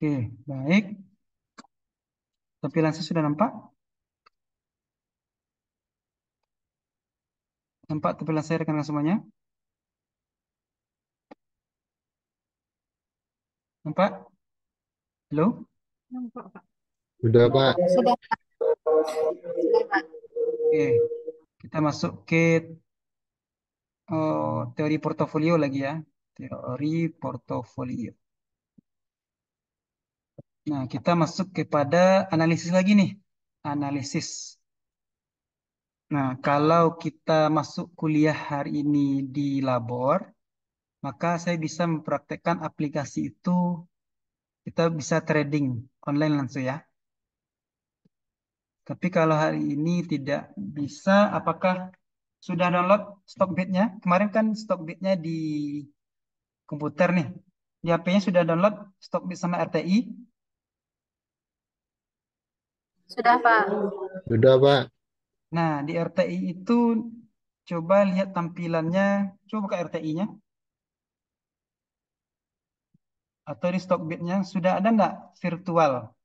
Oke, baik. Tampilan saya sudah nampak? Nampak tampilan saya rekan-rekan semuanya? Nampak? Halo? Nampak, Pak. Sudah, Pak. Sudah, sudah, Pak. Oke, kita masuk ke teori portofolio lagi ya. Teori portofolio. Nah, kita masuk kepada analisis lagi nih. Analisis. Nah, kalau kita masuk kuliah hari ini di labor, maka saya bisa mempraktekkan aplikasi itu, kita bisa trading online langsung ya. Tapi kalau hari ini tidak bisa, apakah sudah download Stockbit-nya? Kemarin kan Stockbit-nya di komputer nih. Di HP-nya sudah download Stockbit sama RTI. Sudah, Pak. Sudah, Pak. Nah, di RTI itu coba lihat tampilannya. Coba buka RTI-nya. Atau di Stockbit-nya. Sudah ada nggak virtual?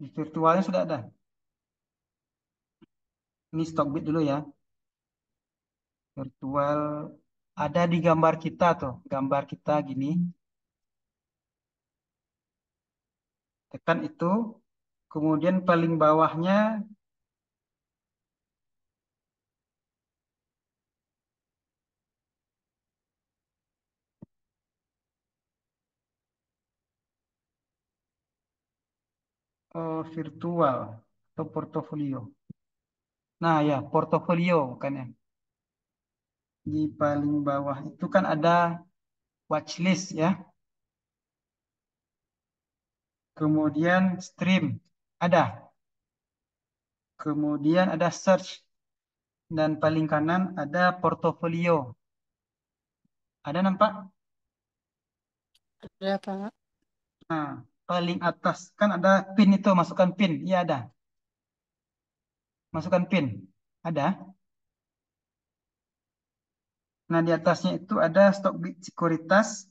Di virtualnya sudah ada. Ini Stockbit dulu ya. Virtual. Ada di gambar kita tuh. Gambar kita gini. Tekan itu. Kemudian paling bawahnya virtual atau portofolio. Nah ya, portofolio bukan ya. Di paling bawah itu kan ada watchlist ya. Kemudian stream ada. Kemudian ada search dan paling kanan ada portofolio. Ada nampak? Sudah, Pak. Nah, paling atas kan ada pin itu, masukkan pin. Iya ada. Masukkan pin. Ada. Nah, di atasnya itu ada stok sekuritas.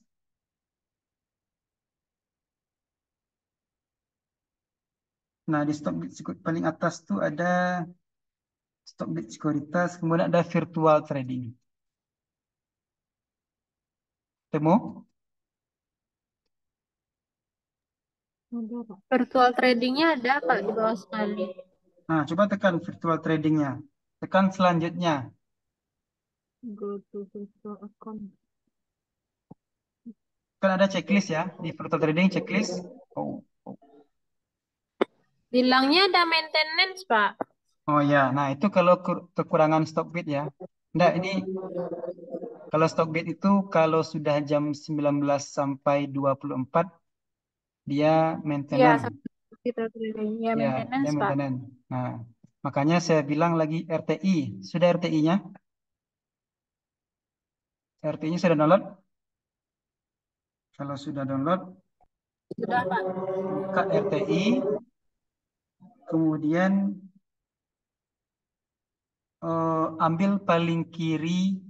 Nah, di stok paling atas tuh ada stok sekuritas, kemudian ada virtual trading. Temu? Sudah, Pak. Virtual tradingnya ada, Pak, di bawah sekali. Nah, coba tekan virtual tradingnya. Tekan selanjutnya. Go to virtual account. Kan ada checklist ya. Di virtual trading checklist. Oh, oh, Bilangnya ada maintenance, Pak. oh ya. Nah, itu kalau kekurangan stok bid ya. Enggak, ini kalau stok bid itu kalau sudah jam 19 sampai 24 dia Ya, maintenance. sama virtual trading. Ya, Ya, dia maintenance, Pak. maintenance. Nah, makanya saya bilang lagi RTI. Sudah RTI-nya? RTI-nya sudah download? Kalau sudah download, Sudah, Pak. buka RTI, kemudian ambil paling kiri,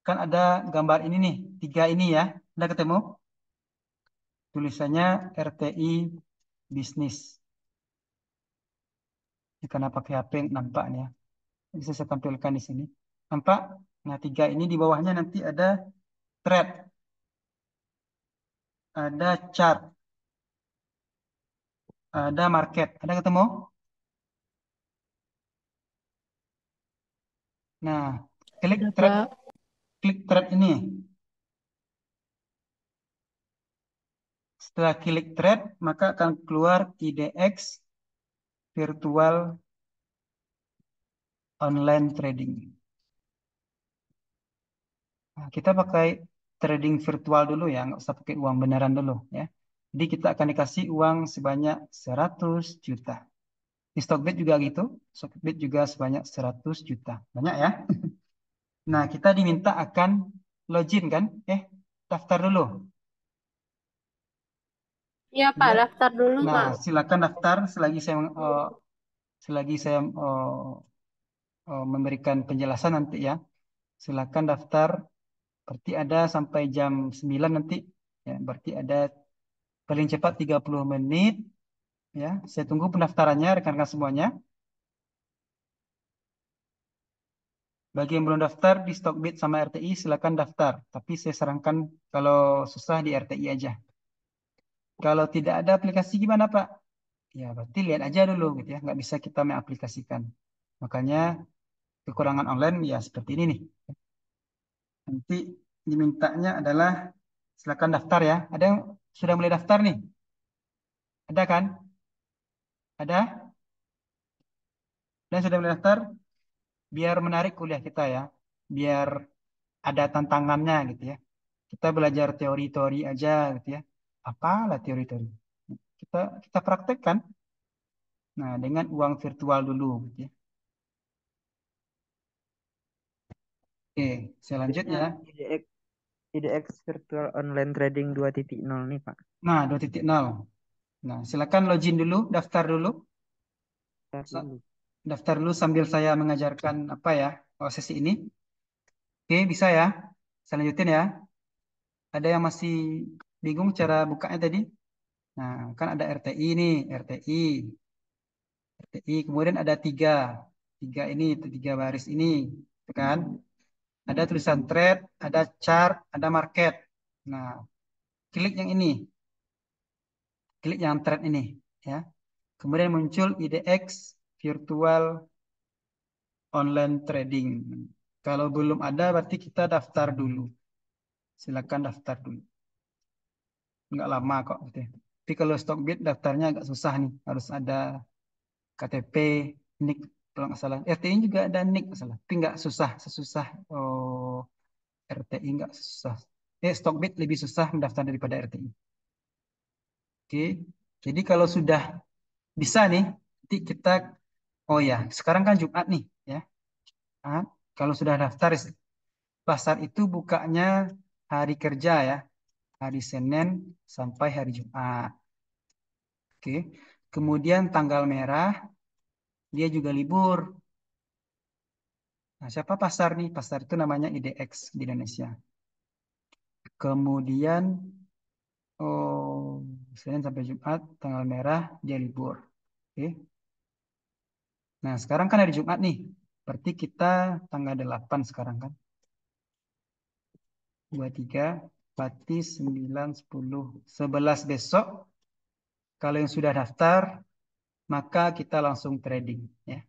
kan ada gambar ini nih, tiga ini ya. Udah ketemu? Tulisannya RTI Bisnis. Ini karena pakai HP nampak nih ya. Bisa saya tampilkan di sini. Nampak? Nah, tiga ini di bawahnya nanti ada thread, ada chart, ada market. Ada ketemu? Nah, Sudah, Pak. klik thread ini. Setelah klik thread, maka akan keluar IDX Virtual Online Trading. Nah, kita pakai trading virtual dulu ya, nggak usah pakai uang beneran dulu ya. Jadi kita akan dikasih uang sebanyak 100 juta. Di Stockbit juga gitu, Stockbit juga sebanyak 100 juta. Banyak ya. Nah, kita diminta akan login kan? Daftar dulu. Iya, Pak. Ya. Daftar dulu, Nah, Pak. silakan daftar selagi saya memberikan penjelasan nanti ya. Silakan daftar. Berarti ada sampai jam 9 nanti. Ya, berarti ada paling cepat 30 menit. Ya, saya tunggu pendaftarannya rekan-rekan semuanya. Bagi yang belum daftar di Stockbit sama RTI, silakan daftar. Tapi saya sarankan kalau susah di RTI aja. Kalau tidak ada aplikasi gimana, Pak? Ya, berarti lihat aja dulu gitu ya. Nggak bisa kita mengaplikasikan. Makanya kekurangan online ya seperti ini nih. Nanti dimintanya adalah silakan daftar ya. Ada yang sudah mulai daftar nih? Ada kan? Ada? Dan sudah mulai daftar? Biar menarik kuliah kita ya. Biar ada tantangannya gitu ya. Kita belajar teori-teori aja gitu ya. Apalah teori-teori. Kita kita praktekkan. Nah, dengan uang virtual dulu gitu ya. Oke, saya lanjut Adanya ya. IDX Virtual Online Trading 2.0 nih, Pak. Nah, 2.0. Nah, silakan login dulu, daftar dulu. Tar dulu. Daftar dulu sambil saya mengajarkan apa ya sesi ini. Oke, bisa ya. Saya lanjutin ya. Ada yang masih bingung cara bukanya tadi? Nah, kan ada RTI nih, RTI. Kemudian ada tiga ini, tiga baris ini, gitu kan? Ada tulisan trade, ada chart, ada market. Nah, klik yang ini, klik yang trade ini, ya. Kemudian muncul IDX Virtual Online Trading. Kalau belum ada, berarti kita daftar dulu. Silakan daftar dulu. Nggak lama kok, gitu ya. Tapi kalau Stockbit daftarnya agak susah nih. Harus ada KTP, NIK, kalau nggak salah. RTI juga ada NIK, nggak salah. Tapi nggak susah, sesusah RTI nggak susah. Stockbit lebih susah mendaftar daripada RTI. Oke, jadi kalau sudah bisa nih, nanti kita, oh ya, sekarang kan Jumat nih, ya. Ah, kalau sudah daftar, pasar itu bukanya hari kerja ya, hari Senin sampai hari Jumat. Oke, kemudian tanggal merah, dia juga libur. Nah, siapa pasar nih? Pasar itu namanya IDX di Indonesia. Kemudian, oh, Senin sampai Jumat, tanggal merah, dia libur. Oke. Nah, sekarang kan hari Jumat nih. Berarti kita tanggal 8 sekarang kan. 23, berarti 9, 10, 11 besok. Kalau yang sudah daftar, maka kita langsung trading. Ya.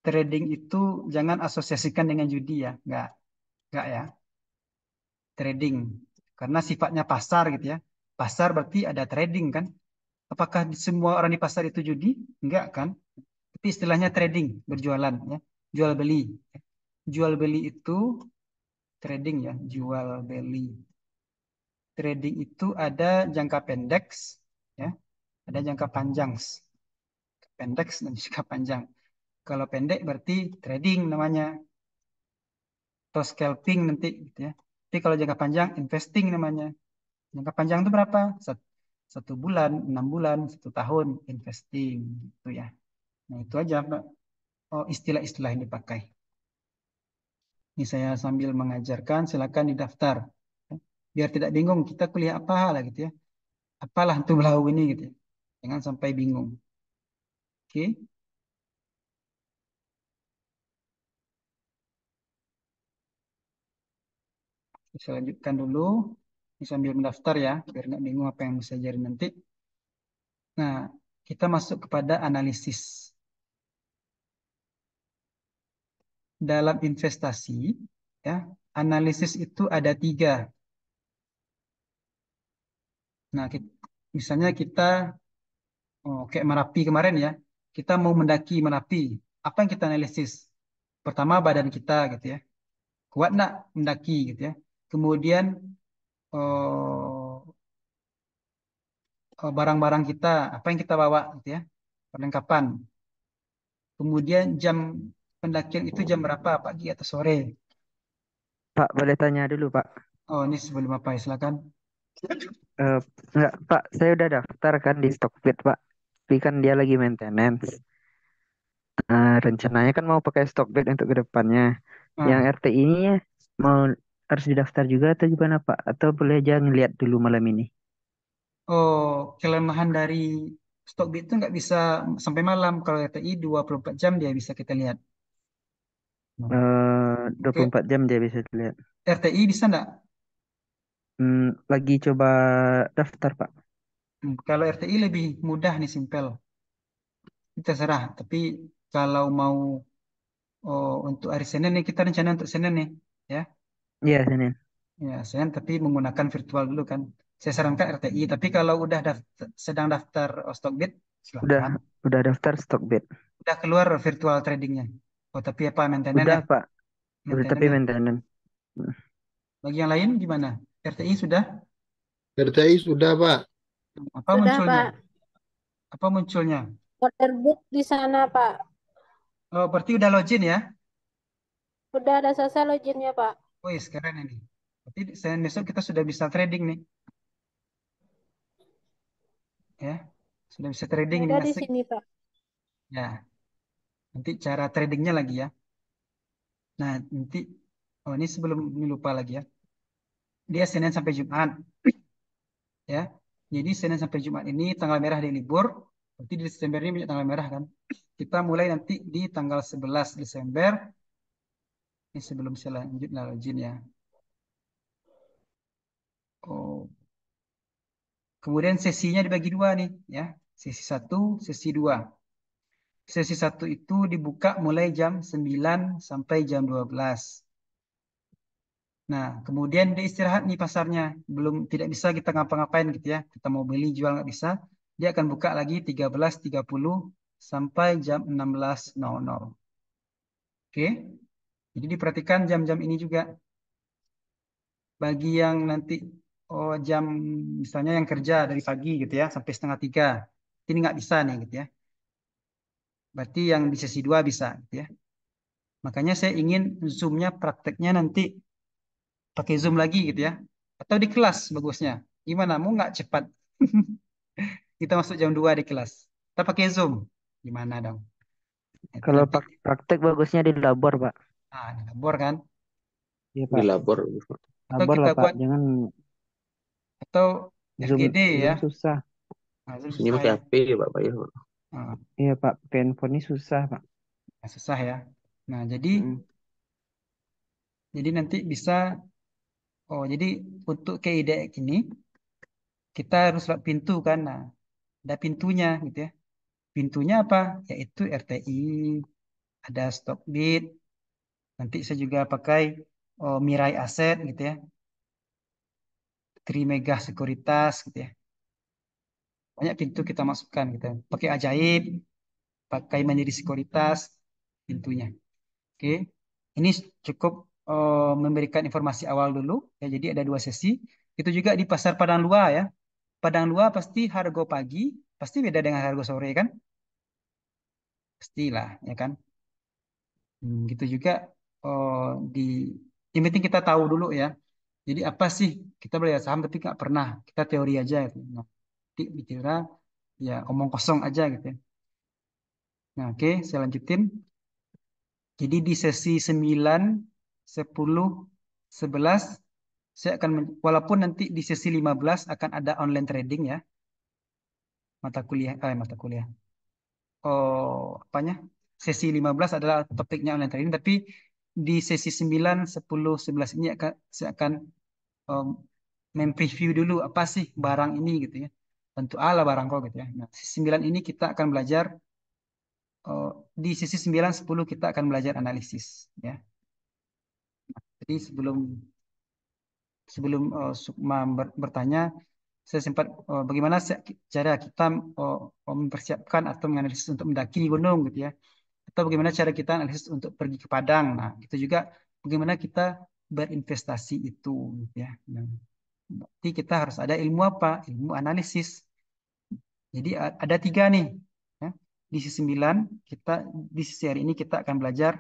Trading itu jangan asosiasikan dengan judi ya. Enggak ya. Trading. Karena sifatnya pasar gitu ya. Pasar berarti ada trading kan. Apakah semua orang di pasar itu judi? Enggak kan. Tapi istilahnya trading, berjualan ya. Jual beli. Jual beli itu trading ya, jual beli. Trading itu ada jangka pendek ya, ada jangka panjang. Pendek dan jangka panjang. Kalau pendek berarti trading namanya, atau scalping nanti gitu ya. Tapi kalau jangka panjang investing namanya. Jangka panjang itu berapa? Satu bulan, 6 bulan, 1 tahun investing gitu ya. Nah itu aja Pak. Oh, istilah-istilah yang dipakai. Ini saya sambil mengajarkan, silakan didaftar. Biar tidak bingung, kita kuliah apa lah gitu ya. Apalah untuk belau ini gitu ya. Jangan sampai bingung. Oke, saya lanjutkan dulu. Ini sambil mendaftar ya, biar nggak bingung apa yang bisa jadi nanti. Nah, kita masuk kepada analisis. Dalam investasi, ya, analisis itu ada tiga. Nah, misalnya kita, oh, kayak Merapi kemarin ya, kita mau mendaki Merapi. Apa yang kita analisis? Pertama badan kita gitu ya, kuat nggak mendaki gitu ya. Kemudian oh, barang-barang kita, apa yang kita bawa gitu ya, perlengkapan. Kemudian jam pendakian itu jam berapa, pagi atau sore? Pak, boleh tanya dulu, Pak. Oh, ini sebelum apa ya, silakan. Eh, enggak, Pak, saya udah daftar kan di Stockbit, Pak. Tapi kan dia lagi maintenance. Rencananya kan mau pakai Stockbit untuk ke depannya. Yang Nah, RT ini ya mau harus didaftar juga atau gimana Pak? Atau boleh aja ngeliat dulu malam ini? Oh, kelemahan dari Stockbit itu nggak bisa sampai malam. Kalau RTI 24 jam dia bisa kita lihat. Nah, 24 oke. jam dia bisa dilihat. RTI bisa nggak? Lagi coba daftar Pak. Kalau RTI lebih mudah nih, simpel. Kita serah. Tapi kalau mau untuk hari Senin nih, kita rencana untuk Senin nih. Ya, Iya Senin. ya Senin tapi menggunakan virtual dulu kan. Saya sarankan RTI. Tapi kalau udah sedang daftar Stockbit, Udah silahkan. udah daftar Stockbit. Udah keluar virtual tradingnya. Oh, tapi apa maintenance Udah ya? Pak. Udah tapi Maintenance ya. maintenance. Hmm. Bagi yang lain gimana? RTI sudah? RTI sudah, Pak. Apa Sudah, munculnya? Pak. Apa munculnya? Order book di sana, Pak. Oh, berarti udah login ya? Udah ada selesai loginnya, Pak. Wih, sekarang ini. Berarti Senin besok kita sudah bisa trading nih, ya. Sudah bisa trading ini Udah di asik. sini, Pak. Ya, nanti cara tradingnya lagi ya. Nah, nanti oh ini sebelum ini lupa lagi ya. Dia Senin sampai Jumat, ya. Jadi Senin sampai Jumat ini tanggal merah di libur. Berarti di Desember ini banyak tanggal merah kan. Kita mulai nanti di tanggal 11 Desember. Ini sebelum saya lanjut login ya. Oh, kemudian sesinya dibagi dua nih, ya. Sesi satu, sesi dua. Sesi satu itu dibuka mulai jam 9 sampai jam 12. Nah, kemudian dia istirahat nih pasarnya. Belum, tidak bisa kita ngapa-ngapain gitu ya. Kita mau beli, jual nggak bisa. Dia akan buka lagi 13.30 sampai jam 16.00. Oke? Jadi diperhatikan jam-jam ini juga. Bagi yang nanti jam misalnya yang kerja dari pagi gitu ya sampai setengah tiga. Ini nggak bisa nih gitu ya. Berarti yang di sesi dua bisa gitu ya. Makanya saya ingin Zoom-nya prakteknya nanti pakai Zoom lagi gitu ya. Atau di kelas bagusnya. Gimana? Mau nggak cepat? Kita masuk jam 2 di kelas. Kita pakai Zoom. Gimana dong? Itu Kalau nanti praktek bagusnya di labor Pak. di labor kan. Iya Di Pak. labor. Atau Labor kita lah Pak. buat Jangan atau Zoom FGD ya. Zoom susah. Nah, Zoom Ini susah pakai ya. HP ya, Pak ya. Ah, Iya Pak. Pakai handphone ini susah Pak. susah ya. Nah, jadi Mm. nanti bisa jadi untuk KIDX ini kita harus lewat pintu kan. Nah, ada pintunya gitu ya. Pintunya apa? Yaitu RTI, ada Stockbit, nanti saya juga pakai Mirai Aset gitu ya. Trimegah Sekuritas gitu ya. Banyak pintu kita masukkan gitu. Pakai Ajaib, pakai Mandiri Sekuritas pintunya. Oke. Ini cukup memberikan informasi awal dulu ya. Jadi ada dua sesi. Itu juga di Pasar Padang Luar ya. Padang Luar pasti harga pagi pasti beda dengan harga sore kan? Pastilah ya kan? Gitu juga oh, di yang penting kita tahu dulu ya. Jadi apa sih kita belajar saham tapi nggak pernah kita teori aja gitu. Nah, nanti bicara ya omong kosong aja gitu ya. Nah, oke, saya lanjutin. Jadi di sesi 9, 10, 11 saya akan walaupun nanti di sesi 15 akan ada online trading ya, mata kuliah. Apanya? Sesi 15 adalah topiknya online trading tapi di sesi 9, 10, 11 ini saya akan um, mempreview dulu apa sih barang ini gitu ya. Tentu A lah barang kok gitu ya. Nah, sesi 9 ini kita akan belajar di sisi 9 10 kita akan belajar analisis ya. Jadi sebelum sebelum Sukma bertanya, saya sempat bagaimana cara kita mempersiapkan atau menganalisis untuk mendaki gunung gitu ya. Atau bagaimana cara kita analisis untuk pergi ke Padang. Nah, itu juga bagaimana kita berinvestasi itu gitu ya. Nah, berarti kita harus ada ilmu apa? Ilmu analisis. Jadi ada tiga nih. Ya. Di sisi 9 kita di sisi hari ini kita akan belajar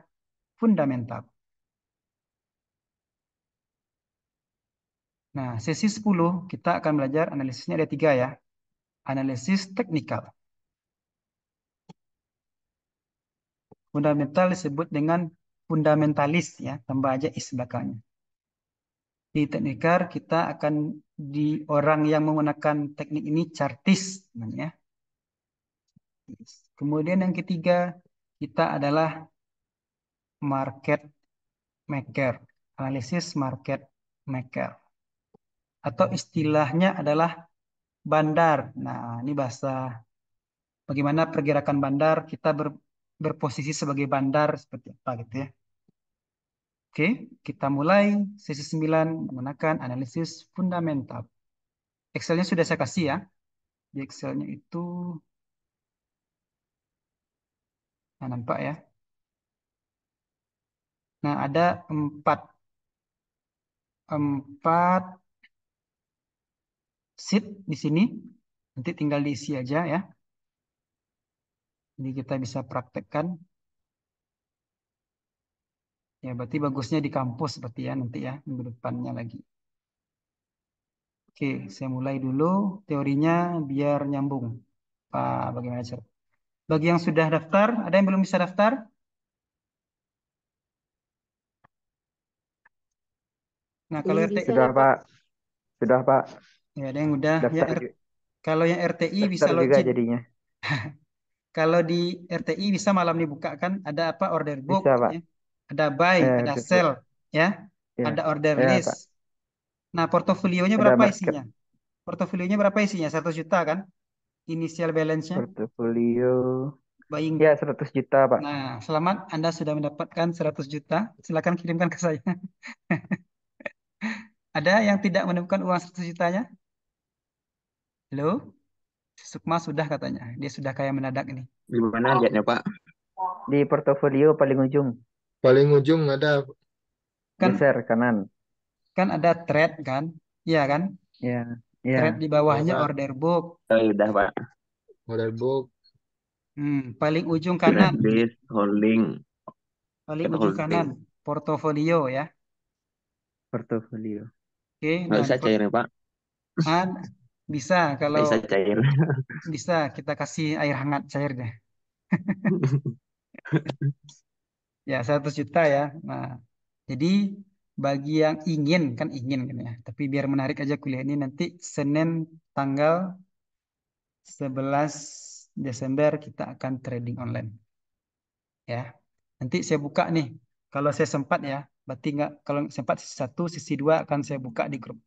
fundamental. Nah, sesi 10 kita akan belajar analisisnya ada tiga ya. Analisis teknikal. Fundamental disebut dengan fundamentalis ya, tambah aja is belakangnya. Di teknikar kita akan di orang yang menggunakan teknik ini chartis namanya. Kemudian yang ketiga kita adalah market maker, analisis market maker. Atau istilahnya adalah bandar. Nah, ini bahasa bagaimana pergerakan bandar, kita berposisi sebagai bandar seperti apa gitu ya. Oke, kita mulai sesi 9 menggunakan analisis fundamental. Excelnya sudah saya kasih ya. Di Excelnya itu, nah nampak ya. Nah, ada empat sheet di sini. Nanti tinggal diisi aja ya. Jadi kita bisa praktekkan. Ya, berarti bagusnya di kampus seperti ya nanti ya, minggu depannya lagi. Oke, saya mulai dulu teorinya biar nyambung. Bagaimana cara? Bagi yang sudah daftar, ada yang belum bisa daftar? Nah, kalau Belum RTI, bisa Sudah ya, Pak. Pak, sudah Pak. ya ada yang udah. Ya, Daftar ju- kalau yang RTI bisa daftar juga login. jadinya. Kalau di RTI bisa malam dibuka kan, ada apa order book, Bisa gitu Pak. ya. Ada buy, ada Facebook. sell, ya. Ya, Ada order ya list. Pak. Nah, portofolionya Ada berapa market isinya? Portofolionya berapa isinya? 100 juta kan? Inisial balance-nya, portofolio. buying. Ya, 100 juta Pak. Nah, selamat Anda sudah mendapatkan 100 juta. Silakan kirimkan ke saya. Ada yang tidak menemukan uang 100 jutanya? Halo? Sukma sudah katanya. Dia sudah kaya mendadak ini. Gimana lihatnya Pak? Di portofolio paling ujung, Paling ujung ada Kan geser kanan. kan ada trade kan? Iya kan? Ya, Trade ya. di ya bawahnya Pak, order book. Oh, ya udah Pak. Model book, Paling ujung trade kanan. list, holding, Paling trade ujung kanan. holding. Portofolio ya. Portofolio. Oke. Nggak Nah, bisa cairnya Pak. ah, bisa Nggak kalau bisa cair. bisa kita kasih air hangat cairnya. Ya, 100 juta ya. Nah, jadi bagi yang ingin, kan ingin kan ya. Tapi biar menarik aja kuliah ini nanti Senin tanggal 11 Desember kita akan trading online ya. Nanti saya buka nih. Kalau saya sempat ya, berarti nggak kalau sempat sisi 1, sisi 2 akan saya buka di grup.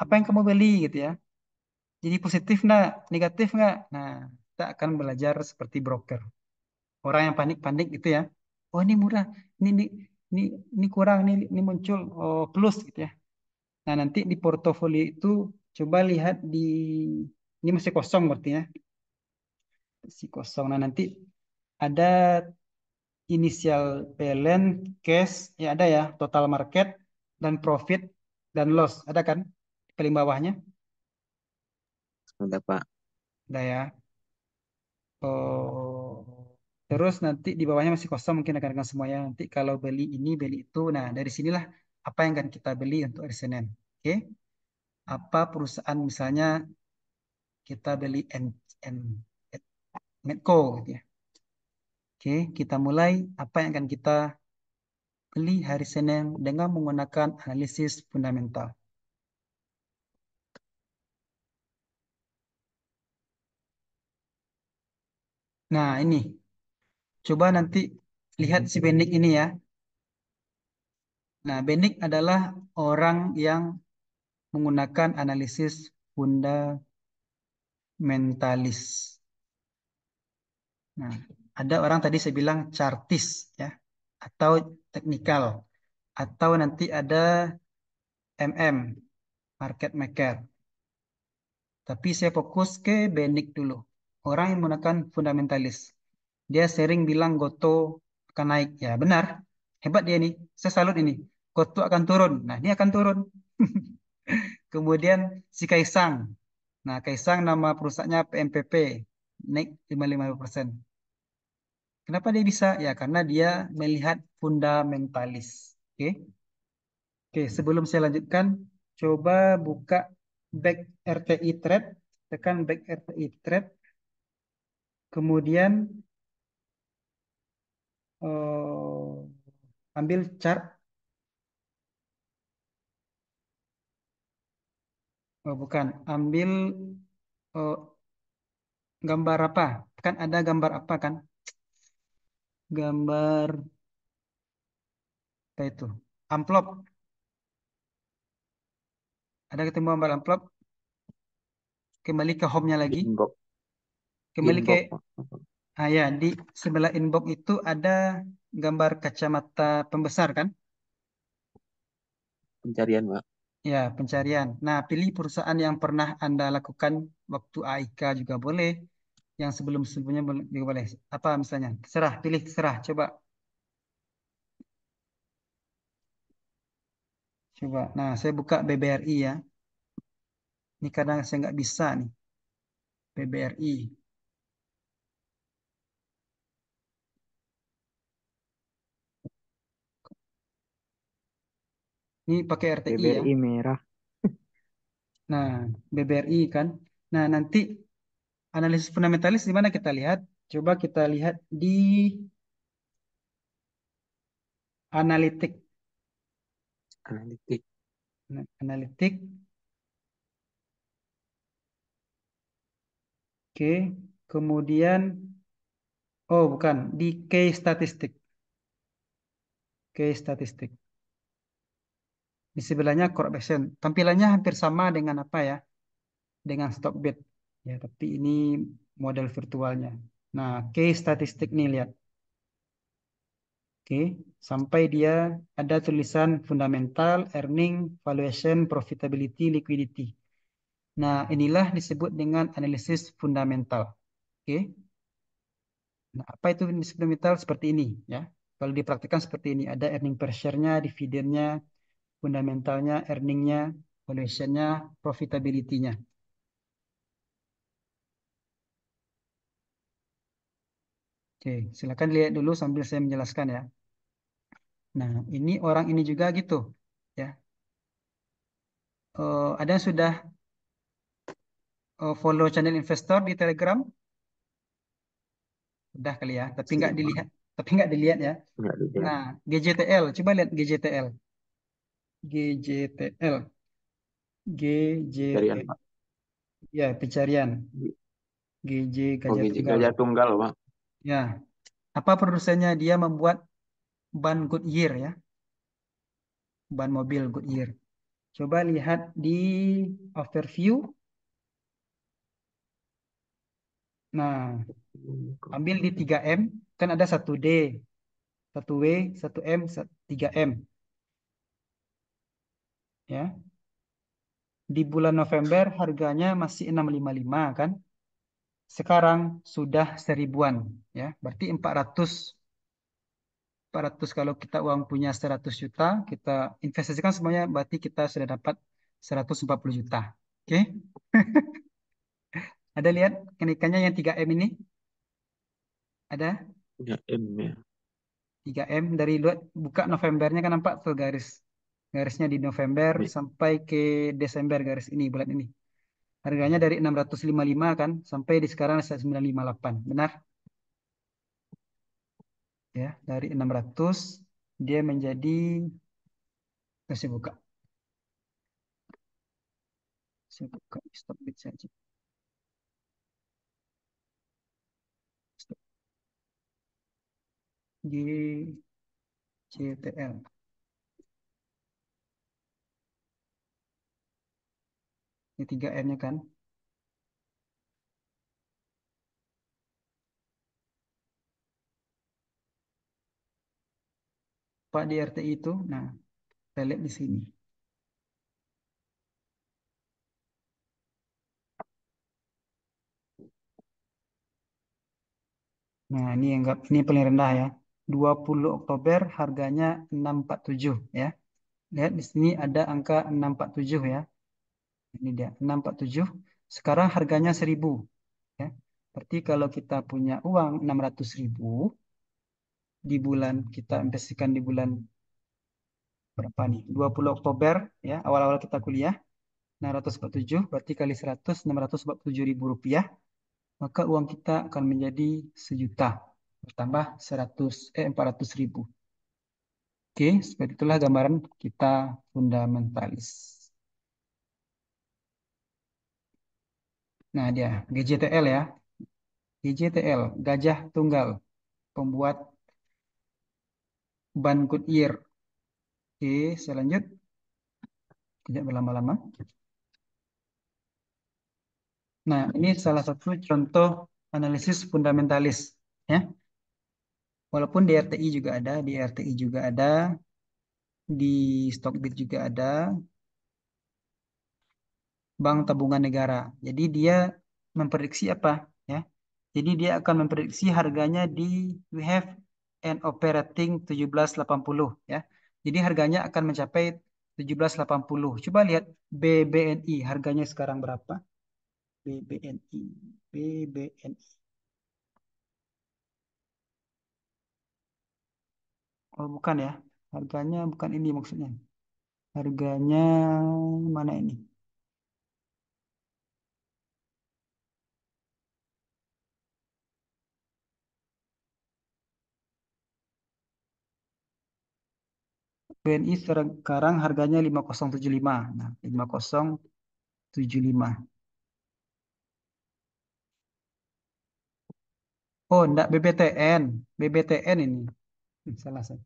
Apa yang kamu beli gitu ya. Jadi positif nggak, negatif nggak? Nah, kita akan belajar seperti broker. Orang yang panik-panik gitu ya. Oh ini murah, ini ini ini, ini kurang, ini muncul oh, plus gitu ya. Nah nanti di portofolio itu coba lihat di ini masih kosong berarti ya, masih kosong. Nah nanti ada initial balance, cash, ya ada ya, total market dan profit dan loss ada kan? Paling bawahnya Udah Pak. ada ya. Oh, terus nanti di bawahnya masih kosong mungkin rekan-rekan semuanya. Nanti kalau beli ini, beli itu. Nah, dari sinilah apa yang akan kita beli untuk hari Senin. Oke. Apa perusahaan misalnya kita beli N Medco gitu ya. Oke, kita mulai apa yang akan kita beli hari Senin dengan menggunakan analisis fundamental. Nah, ini coba nanti lihat si Bendik ini ya. Nah, Bendik adalah orang yang menggunakan analisis fundamentalis. Nah, ada orang tadi saya bilang chartis ya, atau teknikal, atau nanti ada MM, market maker. Tapi saya fokus ke Benik dulu. Orang yang menggunakan fundamentalis. Dia sering bilang Goto akan naik. Ya benar, hebat dia nih. Saya salut ini. Goto akan turun. Nah, ini akan turun. Kemudian si Kaisang. Nah, Kaisang nama perusahaannya PMPP. Naik 55%. Kenapa dia bisa? Ya, karena dia melihat fundamentalis. Oke. Oke, sebelum saya lanjutkan, coba buka back RTI trade, tekan back RTI trade, kemudian ambil chart. Oh, bukan. Ambil oh, gambar apa? Kan ada gambar apa kan? Gambar apa itu? Amplop. Ada ketemu gambar amplop. Kembali ke home-nya lagi. Inbox. Kembali ke Inbox, Pak. ya, di sebelah inbox itu ada gambar kacamata pembesar kan? Pencarian, Pak. Ya, pencarian. Nah, pilih perusahaan yang pernah Anda lakukan waktu AIK juga boleh. Yang sebelum-sebelumnya juga boleh. Apa misalnya? Terserah, pilih terserah. Coba. Coba. Nah, saya buka BBRI ya. Ini kadang saya nggak bisa nih. BBRI. Ini pakai RTI ya. BBRI merah. Nah, BBRI kan. Nah, nanti analisis fundamentalis di mana kita lihat? Coba kita lihat di analitik. Analitik. Nah, analitik. Oke. Kemudian, oh bukan, di case statistik. Case statistik. Di sebelahnya core action. Tampilannya hampir sama dengan apa ya? Dengan Stockbit. Ya, tapi ini model virtualnya. Nah, case statistik nih lihat. Oke, sampai dia ada tulisan fundamental, earning, valuation, profitability, liquidity. Nah, inilah disebut dengan analisis fundamental. Oke. Nah, apa itu analisis fundamental seperti ini ya? Kalau dipraktikkan seperti ini, ada earning per share-nya, dividennya, fundamentalnya, earningnya, valuation-nya, profitability-nya. Oke, silakan lihat dulu sambil saya menjelaskan ya. Nah, ini orang ini juga gitu ya. Ada yang sudah follow channel investor di Telegram? Udah kali ya, tapi nggak Sudah. dilihat, tapi nggak dilihat ya. Enggak dilihat. Nah, GJTL, coba lihat GJTL. GJTL, Pencarian, GJT, Pak. ya pencarian. GJ Oh, Gajah Tunggal. Gajah Tunggal, Pak. Ya, apa produsennya? Dia membuat ban Goodyear ya, ban mobil Goodyear. Coba lihat di overview. Nah, ambil di 3M, kan ada 1D, 1W, 1M, 3M. Ya, di bulan November harganya masih 655 kan? Sekarang sudah 1000-an ya. Berarti 400 kalau kita uang punya 100 juta, kita investasikan semuanya berarti kita sudah dapat 140 juta. Oke? Ada lihat kenaikannya yang 3M ini? Ada Ya, M ya. 3M dari luar buka Novembernya kan nampak tuh garis. Garisnya di November Ya, sampai ke Desember garis ini bulan ini. Harganya dari 655 kan sampai di sekarang 958. Benar? Ya, dari 600 dia menjadi saya buka. Saya buka stop bit saja. Stop. GCTL. Ini 3M-nya kan. Pak di RTI itu. Nah, kita lihat di sini. Nah, ini anggap ini paling rendah ya. 20 Oktober harganya 647 ya. Lihat di sini ada angka 647 ya. Ini dia 647. Sekarang harganya 1000 ya. Berarti kalau kita punya uang 600.000 di bulan kita investasikan di bulan berapa nih? 20 Oktober ya, awal-awal kita kuliah 647 berarti kali 100 647.000 rupiah, maka uang kita akan menjadi 1 juta bertambah 400.000. Oke, seperti itulah gambaran kita fundamentalis. Nah, dia GJTL ya. GJTL, Gajah Tunggal, pembuat ban Goodyear. Oke, saya lanjut. Tidak berlama-lama. Nah, ini salah satu contoh analisis fundamentalis. Ya. Walaupun di RTI juga ada, di RTI juga ada, di Stockbit juga ada, Bank Tabungan Negara. Jadi dia memprediksi apa? Ya. Jadi dia akan memprediksi harganya di we have an operating 1780 ya. Jadi harganya akan mencapai 1780. Coba lihat BBNI harganya sekarang berapa? BBNI. BBNI. Oh, bukan ya. Harganya bukan ini maksudnya. Harganya mana ini? BNI sekarang harganya 5075. Nah, 5075. Oh, enggak BBTN. BBTN ini. Salah saya.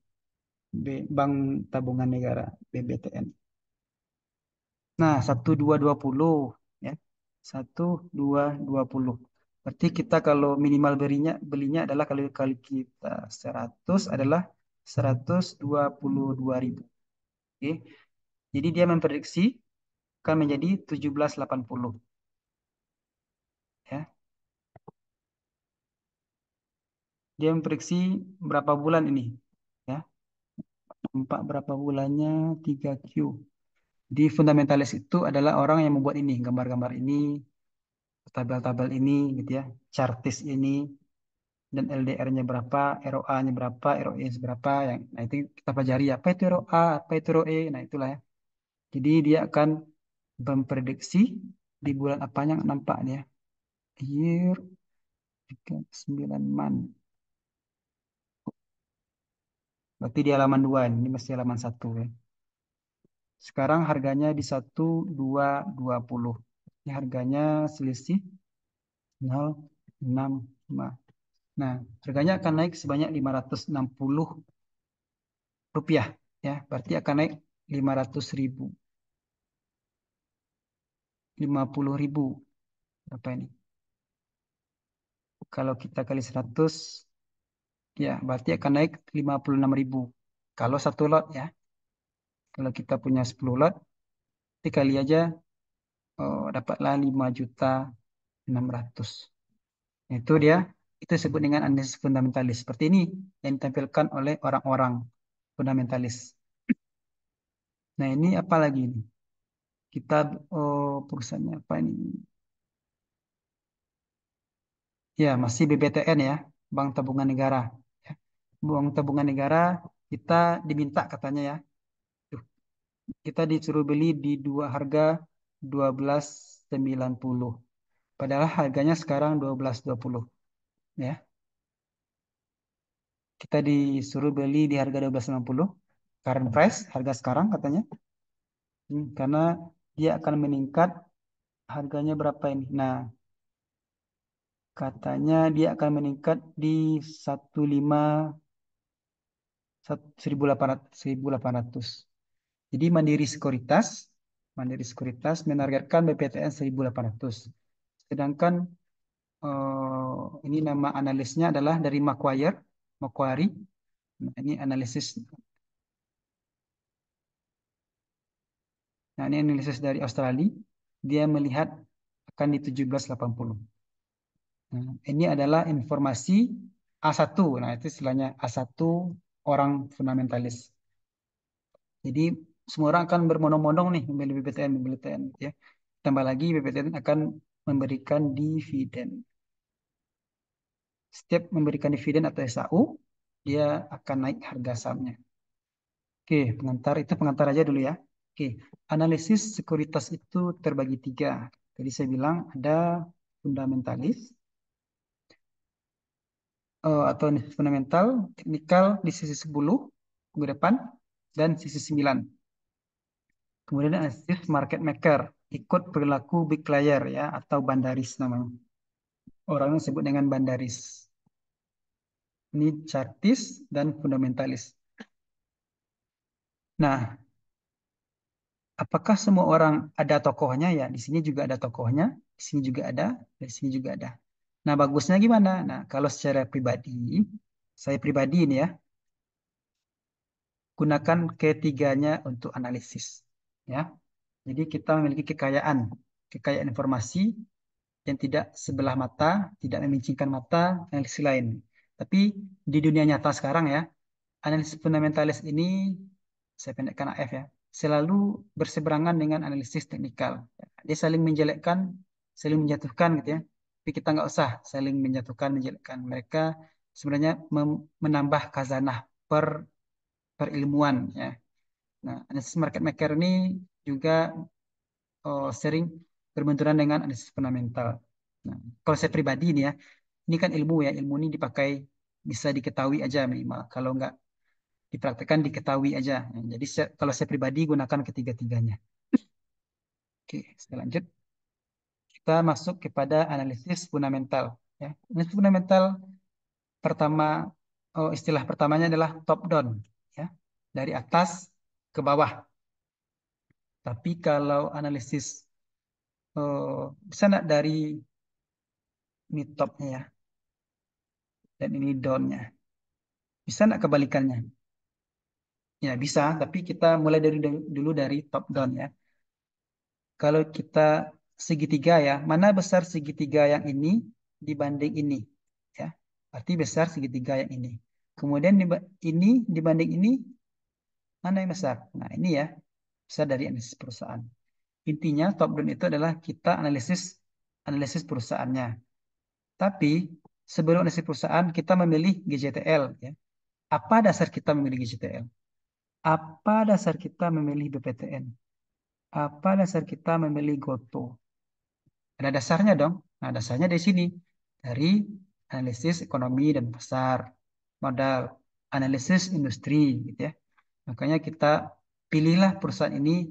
Bank Tabungan Negara, BBTN. Nah, 1220 ya. 1220. Berarti kita kalau minimal belinya adalah kali kali kita 100 adalah 122.000. Oke. Jadi dia memprediksi akan menjadi 1780 ya. Dia memprediksi berapa bulan ini ya. Nampak berapa bulannya 3Q. Di fundamentalis itu adalah orang yang membuat ini, gambar-gambar ini, tabel-tabel ini gitu ya, chartis ini dan LDR-nya berapa, ROA-nya berapa, ROE-nya berapa yang nah itu kita pelajari apa itu ROA, apa itu ROE, nah itulah ya. Jadi dia akan memprediksi di bulan apanya nampak nih ya. Year 9 month. Berarti di halaman 2 ini masih halaman 1 ya. Sekarang harganya di 1220. Ini harganya selisih 0,65. Nah, harganya akan naik sebanyak 560 rupiah ya. Berarti akan naik 500.000, 50.000. Berapa ini? Kalau kita kali 100 ya, berarti akan naik 56.000. Kalau satu lot ya. Kalau kita punya 10 lot, dikali aja dapatlah 5.600.000. Itu dia, itu disebut dengan analisis fundamentalis. Seperti ini yang ditampilkan oleh orang-orang fundamentalis. Nah, ini apa lagi ini? Kita perusahaannya apa ini? Ya, masih BBTN ya, Bank Tabungan Negara. Ya. Bank Tabungan Negara kita diminta katanya ya. Tuh, kita disuruh beli di harga 12.90. Padahal harganya sekarang 12.20 ya. Kita disuruh beli di harga 12.90. Current price harga sekarang katanya. Karena dia akan meningkat harganya berapa ini? Nah, katanya dia akan meningkat di 1.800. Jadi Mandiri Sekuritas menargetkan BPTN 1.800. Sedangkan ini nama analisnya adalah dari Macquarie. Nah, ini analisis. Nah, ini analisis dari Australia. Dia melihat akan di 1780. Nah, ini adalah informasi A1. Nah, itu istilahnya A1 orang fundamentalis. Jadi semua orang akan berbondong-bondong nih membeli BPTN, ya. Tambah lagi BPTN akan memberikan dividen. Setiap memberikan dividen atau SAU, dia akan naik harga sahamnya. Oke, pengantar aja dulu ya. Oke, analisis sekuritas itu terbagi tiga. Tadi saya bilang ada fundamentalis atau fundamental, teknikal di sisi 10 minggu depan dan sisi 9. Kemudian analisis market maker. ikut perilaku bricklayer ya atau bandaris namanya. Orangnya sebut dengan bandaris. Ini chartis dan fundamentalis. Nah, apakah semua orang ada tokohnya ya? Di sini juga ada tokohnya, di sini juga ada, di sini juga ada. Nah, bagusnya gimana? Nah, kalau secara pribadi, saya pribadi ini ya, gunakan ketiganya untuk analisis. Ya, jadi kita memiliki kekayaan informasi yang tidak sebelah mata, tidak memincingkan mata, analisis lain. Tapi di dunia nyata sekarang ya, analisis fundamentalis ini, saya pendekkan AF ya, selalu berseberangan dengan analisis teknikal. Dia saling menjelekkan, saling menjatuhkan gitu ya. Tapi kita nggak usah saling menjatuhkan, menjelekkan. Mereka sebenarnya menambah khazanah perilmuan ya. Nah, analisis market maker ini juga sering berbenturan dengan analisis fundamental. Nah, kalau saya pribadi ini ya, ini kan ilmu ya, ilmu ini dipakai bisa diketahui aja minimal. Kalau nggak dipraktekkan diketahui aja. Nah, jadi kalau saya pribadi gunakan ketiga-tiganya. Oke, saya lanjut. Kita masuk kepada analisis fundamental. Ya. Analisis fundamental pertama, istilah pertamanya adalah top down, ya, dari atas ke bawah. Tapi kalau analisis bisa nggak dari ini topnya ya, dan ini downnya. Bisa nggak kebalikannya? Ya bisa, tapi kita mulai dulu dari top down ya. Kalau kita segitiga ya, mana besar segitiga yang ini dibanding ini? Ya, arti besar segitiga yang ini. Kemudian ini dibanding ini, mana yang besar? Nah ini ya, besar dari analisis perusahaan. Intinya top down itu adalah kita analisis analisis perusahaannya. Tapi sebelum analisis perusahaan, kita memilih GJTL. Ya. Apa dasar kita memilih GJTL? Apa dasar kita memilih BPTN? Apa dasar kita memilih Goto? Ada dasarnya dong. Nah, dasarnya dari sini. Dari analisis ekonomi dan pasar, modal, analisis industri, gitu ya. Makanya kita pilihlah perusahaan ini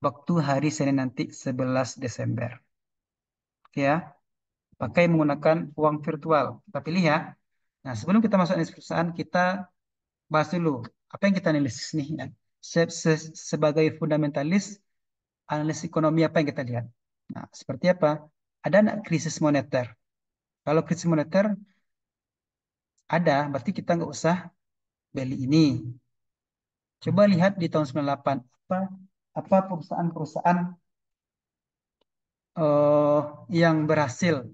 waktu hari Senin nanti 11 Desember. Oke ya, pakai menggunakan uang virtual. Kita pilih ya. Nah, sebelum kita masuk analisis perusahaan, kita bahas dulu apa yang kita analisis nih. Ya. Sebagai fundamentalis, analisis ekonomi apa yang kita lihat? Nah, seperti apa? Ada nggak krisis moneter? Kalau krisis moneter ada, berarti kita nggak usah beli ini. Coba lihat di tahun 98 apa apa perusahaan-perusahaan eh, yang berhasil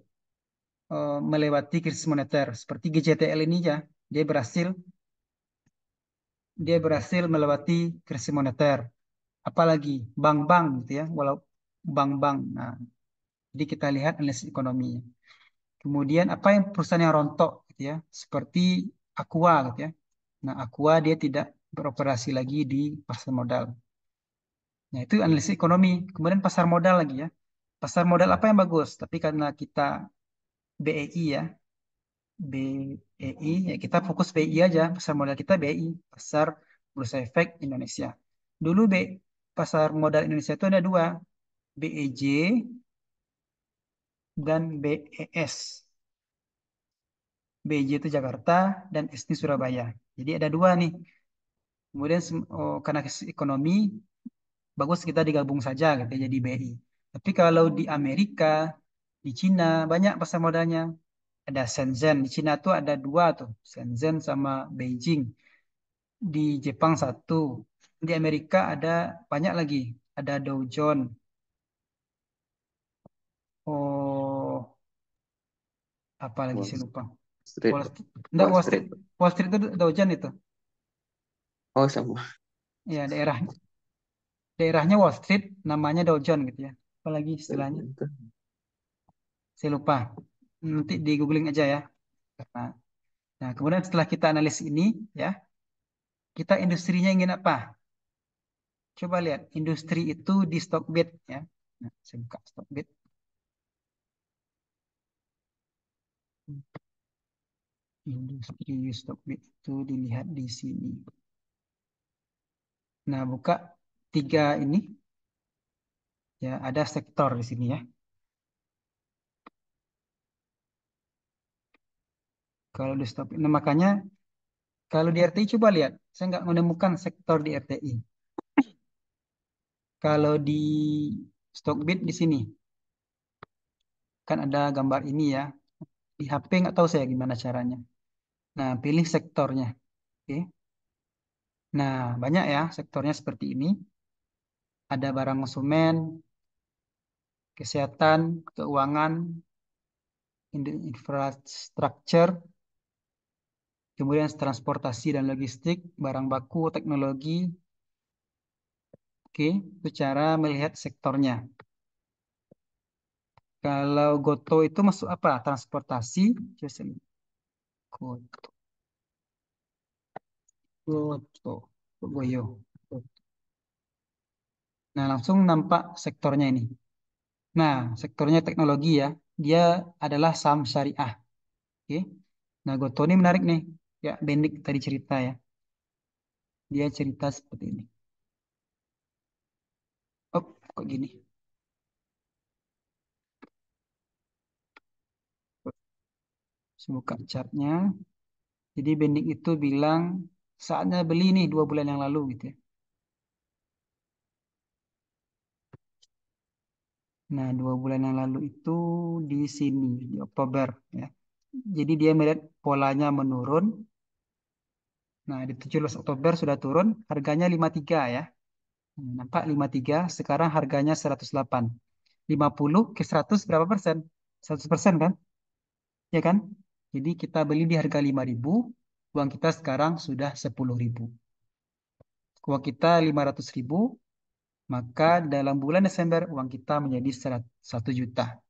melewati krisis moneter seperti GCTL ini ya, dia berhasil dia berhasil melewati krisis moneter. Apalagi bank-bank gitu ya, walau bank-bank. Nah, jadi kita lihat analisis ekonomi. Kemudian apa yang perusahaan yang rontok gitu ya, seperti Aqua gitu ya. Nah, Aqua dia tidak beroperasi lagi di pasar modal. Nah, itu analisis ekonomi. Kemudian pasar modal lagi ya. Pasar modal apa yang bagus? Tapi karena kita BEI ya, BEI, ya kita fokus BI aja. Pasar modal kita BI, Pasar Bursa Efek Indonesia. Dulu pasar modal Indonesia itu ada dua, BEJ dan BES. BEJ itu Jakarta dan ST Surabaya. Jadi ada dua nih. Kemudian karena ekonomi bagus kita digabung saja gitu ya, jadi BI. Tapi kalau di Amerika, di Cina banyak pasar modalnya. Ada Shenzhen. Di Cina tuh ada dua tuh, Shenzhen sama Beijing. Di Jepang satu. Di Amerika ada banyak lagi. Ada Dow Jones. Oh, apa lagi Wall saya lupa. Street. Wall Street. Enggak, Wall Wall Street. Street. Wall Street itu Dow Jones itu. Oh, sama. Ya, daerahnya Wall Street, namanya Dow Jones gitu ya. Apalagi istilahnya, Itu. saya lupa. Nanti di googling aja ya. Nah, nah, kemudian setelah kita analisis ini, ya, kita industrinya ingin apa? Coba lihat, industri itu di Stockbit, ya. Nah, saya buka Stockbit. Industri Stockbit itu dilihat di sini. Nah, buka tiga ini. Ya, ada sektor di sini ya. Kalau di stop, nah, makanya kalau di RTI coba lihat, saya nggak menemukan sektor di RTI. Kalau di Stockbit di sini kan ada gambar ini ya. Di HP nggak tahu saya gimana caranya. Nah, pilih sektornya. Oke. Nah, banyak ya sektornya seperti ini. Ada barang konsumen, kesehatan, keuangan, infrastruktur, kemudian transportasi dan logistik, barang baku, teknologi. Oke, itu cara melihat sektornya. Kalau Goto itu masuk apa? Transportasi. Coba saya lihat. Goto, Goto, Goyo. Nah, langsung nampak sektornya ini. Nah, sektornya teknologi ya. Dia adalah saham syariah. Oke. Nah, Goto ini menarik nih. Ya, Bendik tadi cerita ya. Dia cerita seperti ini. Oh, kok gini? Saya buka chartnya. Jadi Bendik itu bilang saatnya beli nih 2 bulan yang lalu gitu ya. Nah, 2 bulan yang lalu itu di sini, di Oktober ya. Jadi dia melihat polanya menurun. Nah, di 17 Oktober sudah turun, harganya 53 ya. Nampak 53, sekarang harganya 108. 50 ke 100 berapa persen? 100% kan? Ya kan? Jadi kita beli di harga 5.000, uang kita sekarang sudah 10.000. Uang kita 500.000, maka dalam bulan Desember uang kita menjadi 1 juta.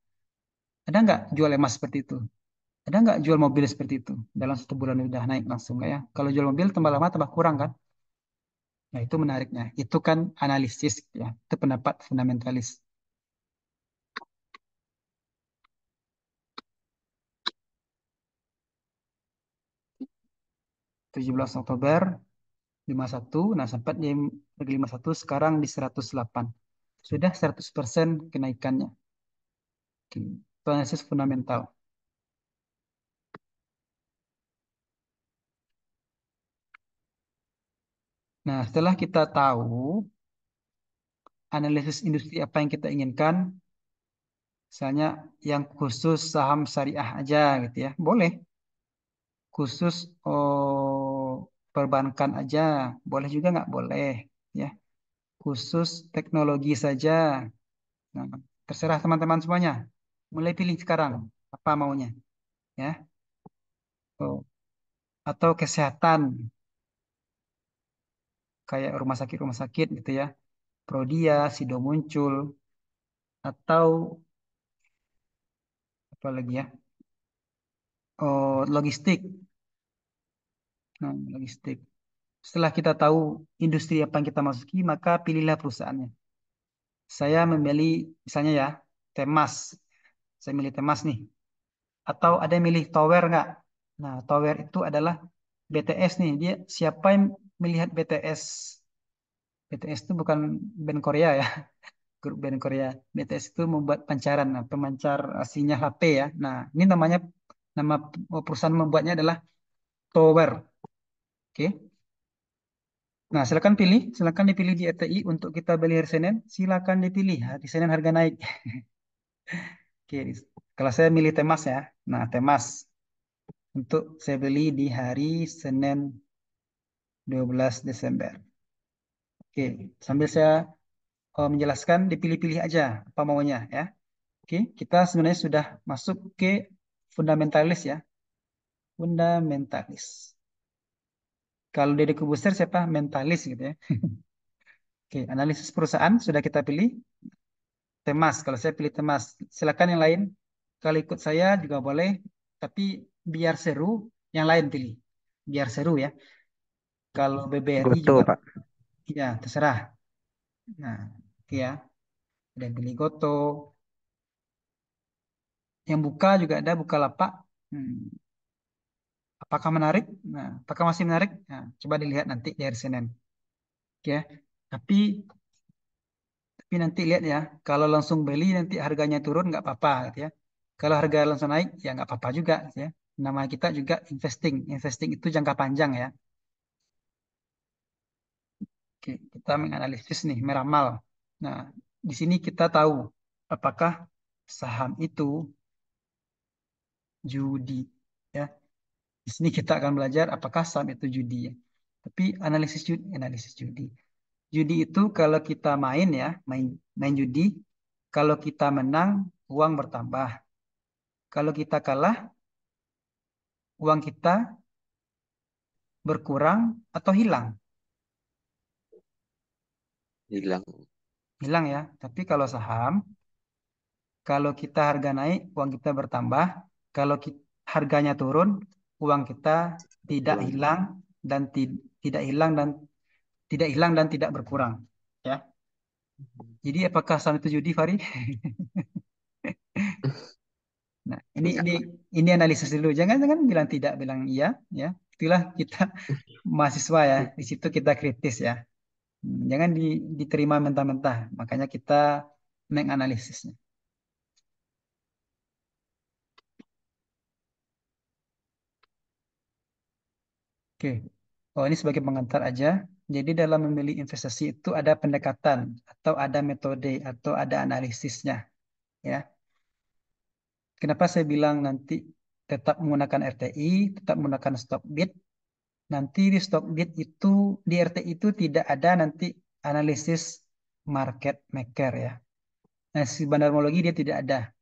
Ada nggak jual emas seperti itu? Ada nggak jual mobil seperti itu? Dalam 1 bulan udah naik langsung nggak ya? Kalau jual mobil tambah lama tambah kurang kan? Nah itu menariknya. Itu kan analisis ya. Itu pendapat fundamentalis. 17 Oktober 51. Nah sempat di harga 51 sekarang di 108. Sudah 100% kenaikannya. Oke. Itu analisis fundamental. Nah setelah kita tahu analisis industri apa yang kita inginkan, misalnya yang khusus saham syariah aja gitu ya, boleh. Khusus perbankan aja, boleh juga nggak boleh ya. Khusus teknologi saja. Nah, terserah teman-teman semuanya. Mulai pilih sekarang apa maunya ya. Oh, atau kesehatan kayak rumah sakit gitu ya. Prodia, Sido muncul atau apa lagi ya? Oh, logistik. Nah, logistik. Setelah kita tahu industri apa yang kita masuki, maka pilihlah perusahaannya. Saya memilih misalnya ya, Temas. Saya milih Temas nih. Atau ada yang milih Tower nggak? Nah, Tower itu adalah BTS nih. Dia siapa yang melihat BTS? BTS itu bukan band Korea ya, grup band Korea. BTS itu membuat pancaran, nah, pemancar sinyal HP ya. Nah, ini nama perusahaan membuatnya adalah Tower. Oke. Nah, silakan dipilih di RTI untuk kita beli hari Senin. Silakan dipilih hari Senin harga naik. Oke, kalau saya milih Temas ya. Nah, Temas untuk saya beli di hari Senin 12 Desember. Oke, sambil saya menjelaskan, dipilih-pilih aja apa maunya ya. Oke, kita sebenarnya sudah masuk ke fundamentalis ya. Fundamentalis. Kalau Deddy Corbuzier siapa? Mentalis gitu ya. Oke, analisis perusahaan sudah kita pilih. Temas, kalau saya pilih Temas. Silakan yang lain. Kalau ikut saya juga boleh, tapi biar seru, yang lain pilih. Biar seru ya. Kalau BBRI Goto, juga, Pak. ya terserah. Nah, oke ya. Ada yang pilih Goto. Yang buka juga ada Bukalapak. Hmm, apakah menarik? Nah, apakah masih menarik? Nah, coba dilihat nanti di hari Senin. Oke ya. Tapi Tapi nanti lihat ya, kalau langsung beli nanti harganya turun nggak apa-apa gitu ya. Kalau harga langsung naik ya nggak apa-apa juga gitu ya. Nama kita juga investing. Investing itu jangka panjang ya. Oke, kita menganalisis nih, meramal. Nah, di sini kita tahu apakah saham itu judi ya. Di sini kita akan belajar apakah saham itu judi ya. Tapi analisis judi. Judi itu kalau kita main ya, main main judi, kalau kita menang uang bertambah. Kalau kita kalah, uang kita berkurang atau hilang. Hilang. Hilang ya. Tapi kalau saham, kalau kita harga naik, uang kita bertambah. Kalau harganya turun, uang kita tidak Hilang. hilang dan tidak hilang dan tidak berkurang. Ya. Jadi apakah saham itu judi, Fari? Nah, ini analisis dulu. Jangan bilang tidak, bilang iya, ya. Itulah kita mahasiswa ya. Di situ kita kritis ya. Jangan diterima mentah-mentah. Makanya kita menganalisisnya. Oke. Oh, ini sebagai pengantar aja. Jadi dalam memilih investasi itu ada pendekatan atau ada metode atau ada analisisnya, ya. Kenapa saya bilang nanti tetap menggunakan RTI, tetap menggunakan stock bid. Nanti di stock bid itu di RTI itu tidak ada nanti analisis market maker ya. Nah, si bandarmologi dia tidak ada.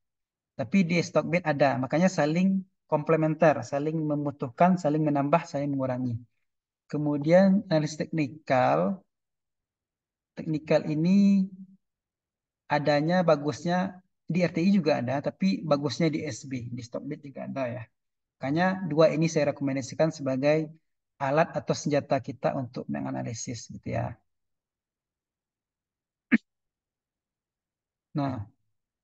Tapi di stock bid ada. Makanya saling komplementer, saling membutuhkan, saling menambah, saling mengurangi. Kemudian analisis teknikal. Teknikal ini adanya bagusnya di RTI juga ada, tapi bagusnya di SB, di Stockbit juga ada ya. Makanya dua ini saya rekomendasikan sebagai alat atau senjata kita untuk menganalisis gitu ya. Nah,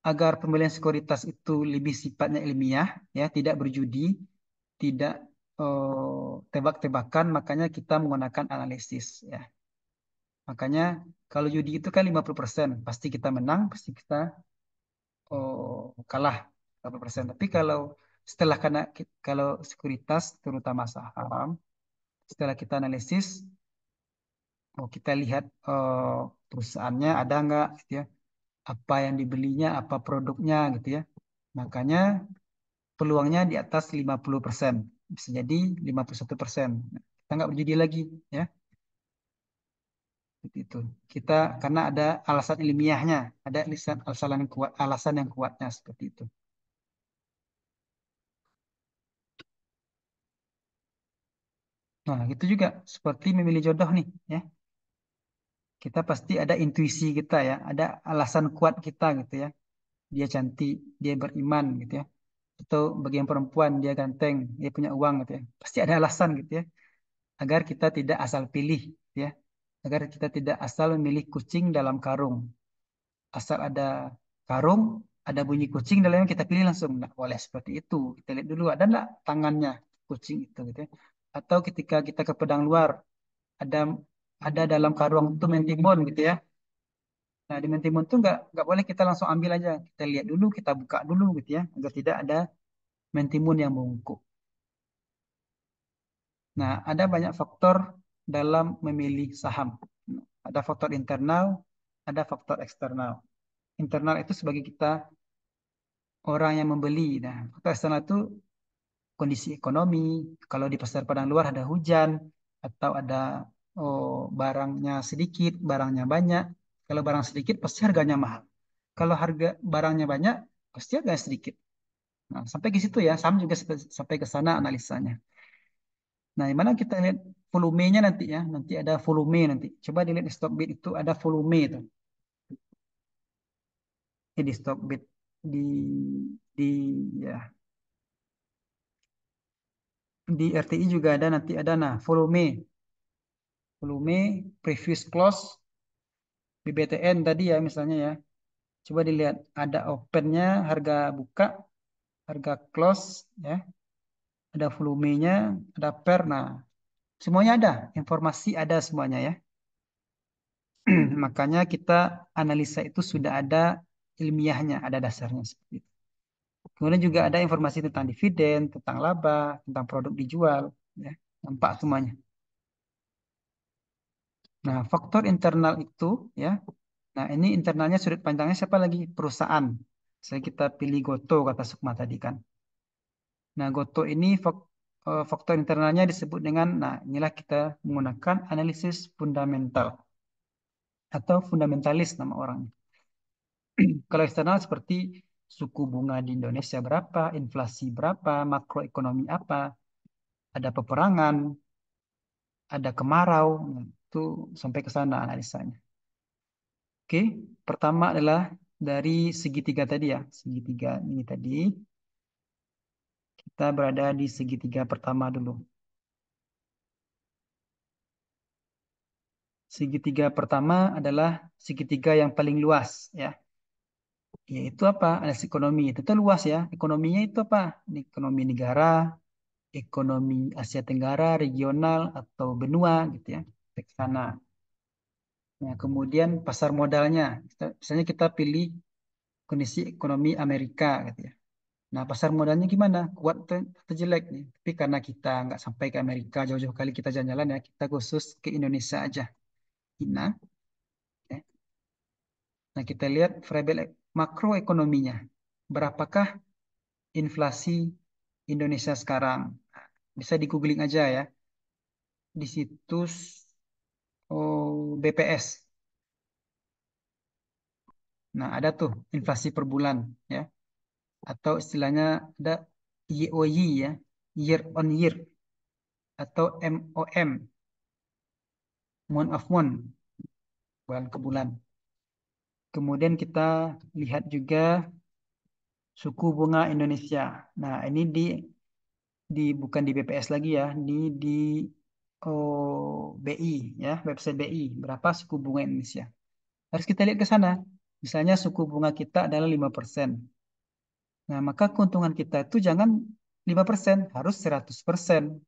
agar pembelian sekuritas itu lebih sifatnya ilmiah, ya, tidak berjudi, tidak tebak-tebakan, makanya kita menggunakan analisis ya. Makanya kalau judi itu kan 50%, pasti kita menang, pasti kita kalah 80%. Tapi kalau setelah kalau sekuritas terutama saham, setelah kita analisis, kita lihat perusahaannya ada nggak gitu ya, apa yang dibelinya, apa produknya gitu ya. Makanya peluangnya di atas 50%. Bisa jadi 51%. Nah, kita nggak berjudi lagi ya. Seperti itu. Kita karena ada alasan ilmiahnya, ada alasan yang kuatnya seperti itu. Nah, itu juga seperti memilih jodoh nih, ya. Kita pasti ada intuisi kita ya, ada alasan kuat kita gitu ya. Dia cantik, dia beriman gitu ya. Atau bagi yang perempuan dia ganteng, dia punya uang gitu ya. Pasti ada alasan gitu ya, agar kita tidak asal pilih gitu ya. Agar kita tidak asal memilih kucing dalam karung. Asal ada karung, ada bunyi kucing dalamnya kita pilih langsung. Nah, boleh seperti itu. Kita lihat dulu ada nggak tangannya kucing itu gitu ya. Atau ketika kita ke pedang luar, ada dalam karung itu mentimun gitu ya. Nah, di mentimun itu nggak boleh kita langsung ambil aja. Kita lihat dulu, kita buka dulu gitu ya, agar tidak ada mentimun yang membungkuk. Nah, ada banyak faktor dalam memilih saham. Ada faktor internal, ada faktor eksternal. Internal itu sebagai kita orang yang membeli. Nah, faktor eksternal itu kondisi ekonomi. Kalau di pasar padang luar ada hujan atau ada barangnya sedikit, barangnya banyak. Kalau barang sedikit pasti harganya mahal. Kalau harga barangnya banyak pasti harganya sedikit. Nah, sampai ke situ ya, saham juga sampai ke sana analisanya. Nah, di mana kita lihat volumenya nanti ya, nanti ada volume nanti. Coba dilihat di Stockbit itu ada volume itu. Ini di Stockbit di di ya di RTI juga ada nanti ada nah volume previous close BBTN tadi ya misalnya ya. Coba dilihat ada opennya, harga buka, harga close ya, ada volumenya, ada per. Nah, semuanya ada, informasi ada semuanya ya. Makanya kita analisa itu sudah ada ilmiahnya, ada dasarnya seperti itu. Kemudian juga ada informasi tentang dividen, tentang laba, tentang produk dijual, ya, nampak semuanya. Nah, faktor internal itu, ya, nah ini internalnya sudut pandangnya siapa lagi? Perusahaan. Saya kita pilih Goto kata Sukma tadi kan. Nah, Goto ini faktor internalnya disebut dengan, nah inilah kita menggunakan analisis fundamental atau fundamentalis nama orangnya. Kalau eksternal seperti suku bunga di Indonesia berapa, inflasi berapa, makroekonomi apa, ada peperangan, ada kemarau, nah, itu sampai ke sana analisanya. Oke, pertama adalah dari segitiga tadi ya, segitiga ini tadi, kita berada di segitiga pertama dulu. Segitiga pertama adalah segitiga yang paling luas ya. Yaitu apa? Analisis ekonomi. Itu tuh luas ya. Ekonominya itu apa? Ekonomi negara, ekonomi Asia Tenggara, regional atau benua gitu ya. Ke sana. Nah, kemudian pasar modalnya. Misalnya kita pilih kondisi ekonomi Amerika gitu ya. Nah, pasar modalnya gimana? Kuat atau jelek nih? Tapi karena kita nggak sampai ke Amerika, jauh-jauh kali kita jalan-jalan ya, kita khusus ke Indonesia aja. Nah, ya. Nah, kita lihat variabel makroekonominya. Berapakah inflasi Indonesia sekarang? Nah, bisa di googling aja ya. Di situs BPS. Nah, ada tuh inflasi per bulan ya. Atau istilahnya ada YOY ya, year on year atau MOM, month of month, bulan ke bulan. Kemudian kita lihat juga suku bunga Indonesia. Nah, ini bukan di BPS lagi ya, di BI ya, website BI. Berapa suku bunga Indonesia? Harus kita lihat ke sana. Misalnya suku bunga kita adalah 5%. Nah, maka keuntungan kita itu jangan 5%, harus 100%.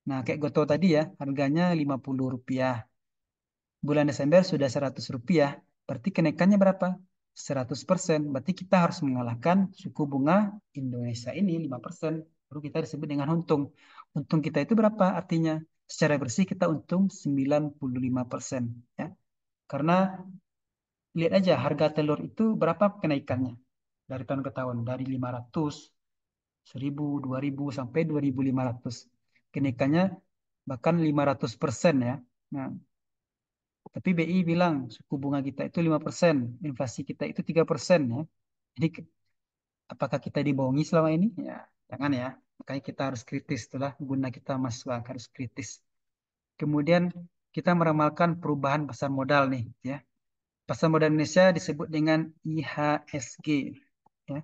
Nah, kayak Goto tadi ya, harganya Rp50. Bulan Desember sudah Rp100. Berarti kenaikannya berapa? 100%. Berarti kita harus mengalahkan suku bunga Indonesia ini 5%. Baru kita disebut dengan untung. Untung kita itu berapa artinya? Secara bersih kita untung 95%. Ya. Karena lihat aja harga telur itu berapa kenaikannya dari tahun ke tahun. Dari 500, 1000, 2000 sampai 2500. Kenaikannya bahkan 500% ya. Nah, tapi BI bilang suku bunga kita itu 5%, inflasi kita itu 3% ya. Jadi apakah kita dibohongi selama ini? Ya, jangan ya. Makanya kita harus kritis, itulah guna kita mahasiswa harus kritis. Kemudian kita meramalkan perubahan pasar modal nih ya. Pasar modal Indonesia disebut dengan IHSG ya.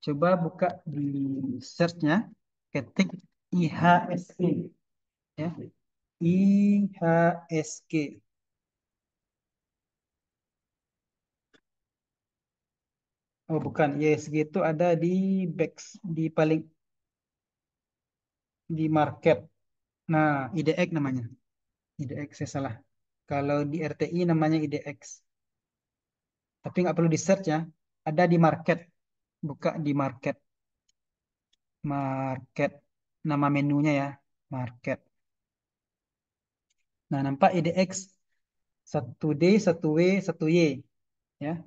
Coba buka di search-nya, ketik IHSG ya. IHSG. Oh bukan, IHSG itu ada di BEX, di paling di market. Nah, IDX namanya. IDX saya salah. Kalau di RTI namanya IDX. Tapi nggak perlu di search ya. Ada di market. Buka di market. Market. Nama menunya ya. Market. Nah, nampak IDX satu d satu w satu y ya.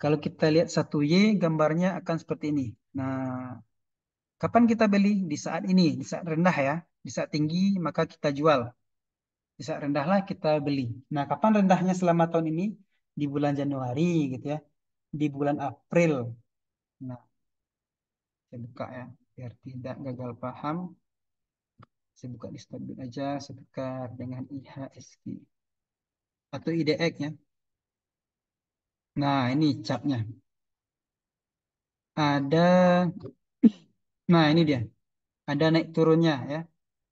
Kalau kita lihat satu y gambarnya akan seperti ini. Nah, kapan kita beli? Di saat ini, di saat rendah ya. Di saat tinggi maka kita jual. Di saat rendahlah kita beli. Nah, kapan rendahnya selama tahun ini? Di bulan Januari gitu ya. Di bulan April. Nah, saya buka ya. Biar tidak gagal paham. Saya buka di Starbit aja. Saya buka dengan IHSG. Atau IDX ya. Nah, ini chartnya. Ada, nah ini dia. Ada naik turunnya ya.